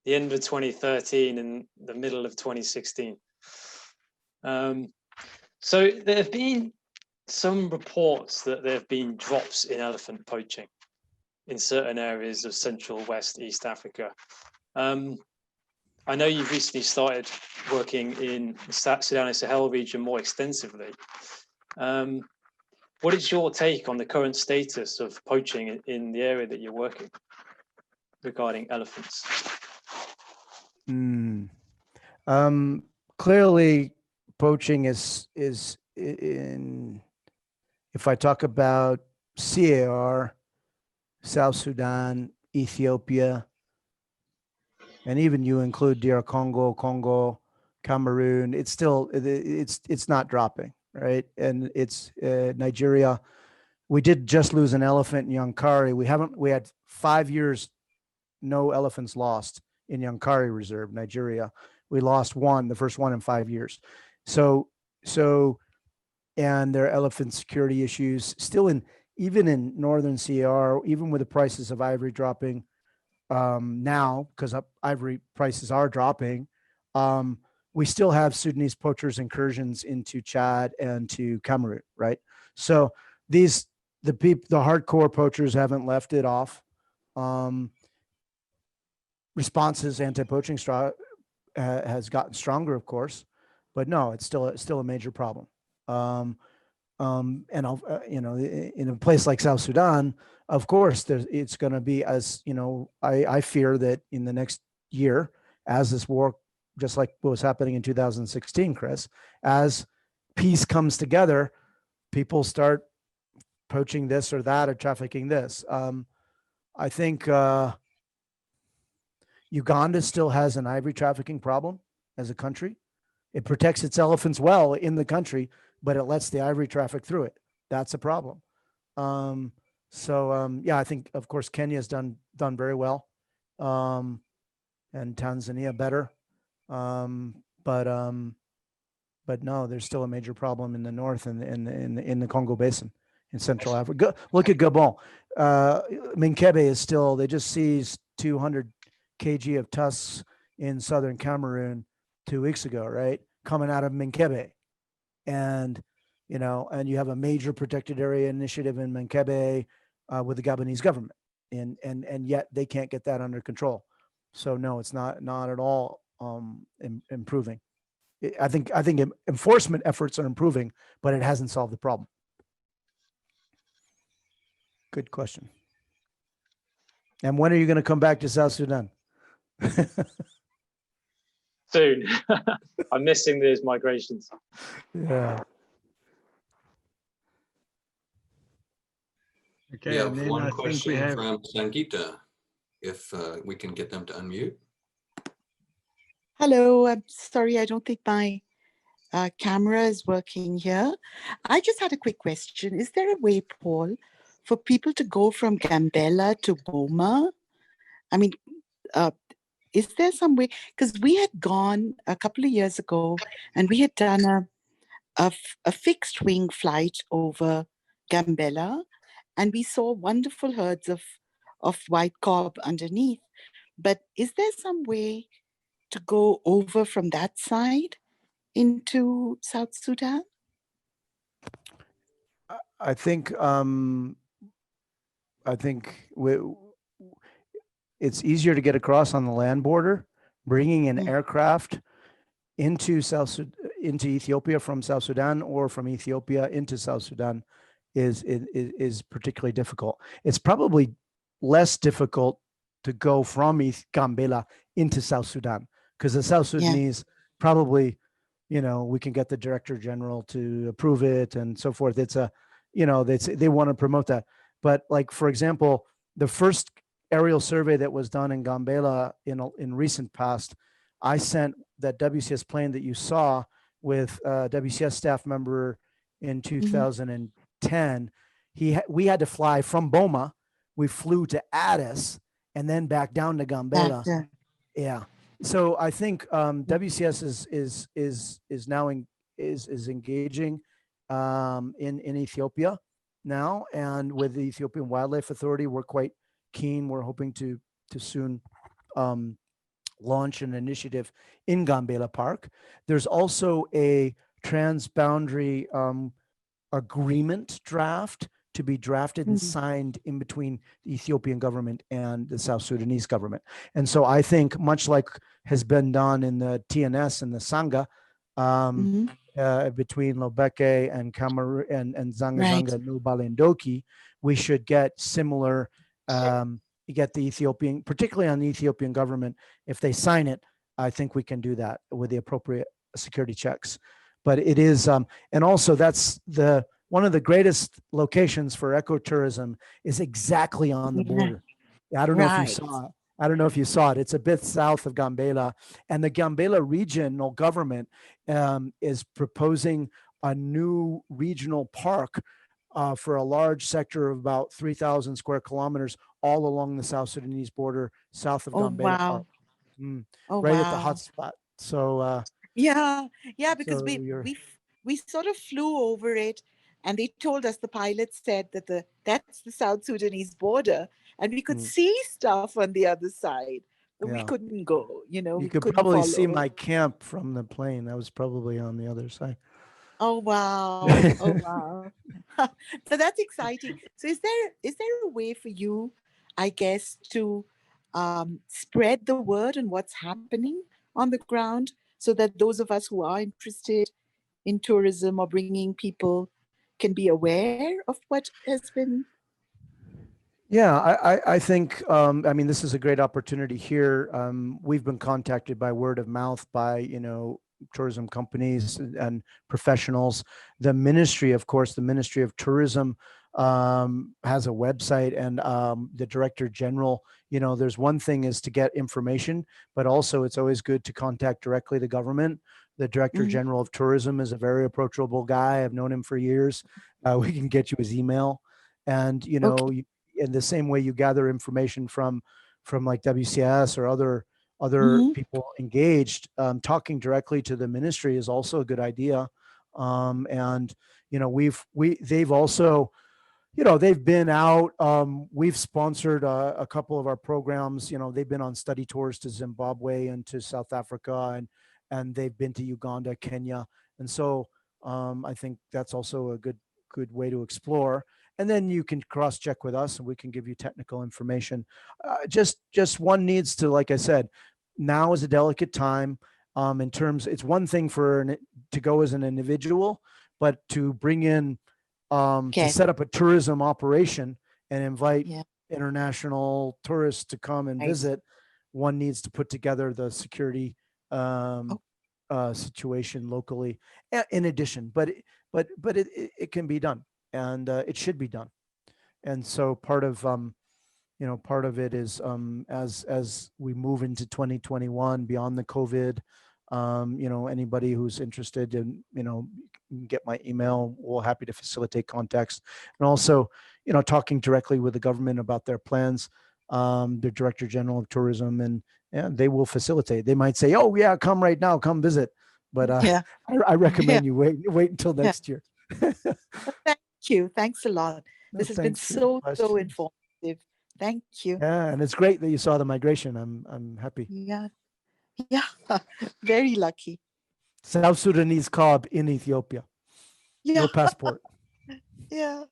end of 2013 and the middle of 2016. So there have been some reports that there have been drops in elephant poaching in certain areas of Central, West, East Africa. I know you've recently started working in the Sudan and Sahel region more extensively. What is your take on the current status of poaching in the area that you're working regarding elephants? Clearly, poaching is in, if I talk about CAR, South Sudan, Ethiopia, and even you include DR Congo, Cameroon, it's still, it's not dropping, right? And it's Nigeria. We did just lose an elephant in Yankari. We had 5 years, no elephants lost in Yankari Reserve, Nigeria. We lost one, the first one in 5 years. So, and there are elephant security issues still even in northern CAR, even with the prices of ivory dropping now, because ivory prices are dropping. We still have Sudanese poachers incursions into Chad and to Cameroon, right? So the hardcore poachers haven't left it off. Responses anti-poaching has gotten stronger, of course, but no, it's still a major problem. And in a place like South Sudan, of course, it's going to be, as you know, I fear that in the next year, as this war, just like what was happening in 2016, Chris, as peace comes together, people start poaching this or that or trafficking this. I think Uganda still has an ivory trafficking problem as a country. It protects its elephants well in the country, but it lets the ivory traffic through it. That's a problem. Yeah, I think, of course, Kenya's done very well, and Tanzania better. But no, there's still a major problem in the north and in the Congo Basin in Central Africa. Look at Gabon. Minkebe is still, they just seized 200 kg of tusks in southern Cameroon 2 weeks ago, right? Coming out of Minkebe. And, and you have a major protected area initiative in Minkebe with the Gabonese government. And yet they can't get that under control. So no, it's not at all improving. I think enforcement efforts are improving, but it hasn't solved the problem. Good question. And when are you going to come back to South Sudan? Soon. I'm missing these migrations. Yeah. Okay, We have and then one I think we question have. from Sangita, if we can get them to unmute. Hello, I'm sorry, I don't think my camera is working here. I just had a quick question. Is there a way, Paul, for people to go from Gambela to Boma? I mean, is there some way? Because we had gone a couple of years ago and we had done a fixed wing flight over Gambela, and we saw wonderful herds of white cob underneath. But is there some way to go over from that side into South Sudan? I think it's easier to get across on the land border. Bringing an aircraft into Ethiopia from South Sudan, or from Ethiopia into South Sudan is particularly difficult. It's probably less difficult to go from Gambela into South Sudan, because the South Sudanese probably, we can get the Director General to approve it and so forth. It's they want to promote that. But like, for example, the first aerial survey that was done in Gambela in recent past, I sent that WCS plane that you saw with a WCS staff member in 2010. We had to fly from Boma. We flew to Addis and then back down to Gambela. Yeah. So I think WCS is now engaging in Ethiopia now, and with the Ethiopian Wildlife Authority, we're quite keen. We're hoping to soon launch an initiative in Gambela Park. There's also a transboundary agreement draft to be drafted and signed in between the Ethiopian government and the South Sudanese government. And so I think, much like has been done in the TNS and the Sangha, between Lobeke and Cameroon and Zanga Nubalendoki, we should get similar, get the Ethiopian, particularly on the Ethiopian government, if they sign it, I think we can do that with the appropriate security checks. But it is, and also that's one of the greatest locations for ecotourism is exactly on the border. I don't know if you saw it. I don't know if you saw it. It's a bit south of Gambela, and the Gambela regional government is proposing a new regional park for a large sector of about 3,000 square kilometers all along the South Sudanese border, south of Gambela Park. Right at the hotspot. So Yeah, yeah, because So you're, we sort of flew over it, and they told us, the pilot said that that's the South Sudanese border, and we could mm, see stuff on the other side, but we yeah. couldn't go. You We could couldn't probably see follow. my camp from the plane. I was probably on the other side. Oh wow! Oh wow! So that's exciting. So is there a way for you, I guess, to spread the word on what's happening on the ground, so that those of us who are interested in tourism or bringing people can be aware of what has been? Yeah, I think, I mean, this is a great opportunity here. We've been contacted by word of mouth by, tourism companies and professionals. The ministry, of course, the Ministry of Tourism has a website, and the Director General, there's one thing is to get information, but also it's always good to contact directly the government. The Director Mhm. General of Tourism is a very approachable guy. I've known him for years. We can get you his email. And, Okay. in the same way you gather information from like WCS or other Hmm. people engaged, talking directly to the ministry is also a good idea. And they've also, they've been out. We've sponsored a couple of our programs. They've been on study tours to Zimbabwe and to South Africa, and they've been to Uganda, Kenya, and so I think that's also a good way to explore. And then you can cross check with us, and we can give you technical information. Just one needs to, like I said, now is a delicate time. In terms, it's one thing to go as an individual, but to bring in to Okay. set up a tourism operation and invite Yeah. international tourists to come and Nice. visit, one needs to put together the security Oh, situation locally. In addition, but it can be done, and it should be done. And so part of it is, as we move into 2021 beyond the COVID, anybody who's interested in, get my email. We're happy to facilitate contacts, and also, talking directly with the government about their plans, the Director General of Tourism, and they will facilitate. They might say, "Oh yeah, come right now, come visit," but yeah. I Yeah. recommend you wait until Yeah. next year. Well, thank you. Thanks a lot. No, This has been thanks for the so questions. informative. Thank you. Yeah, and it's great that you saw the migration. I'm happy. Yeah. Yeah. Very lucky. South Sudanese cob in Ethiopia. Yeah. No passport. Yeah.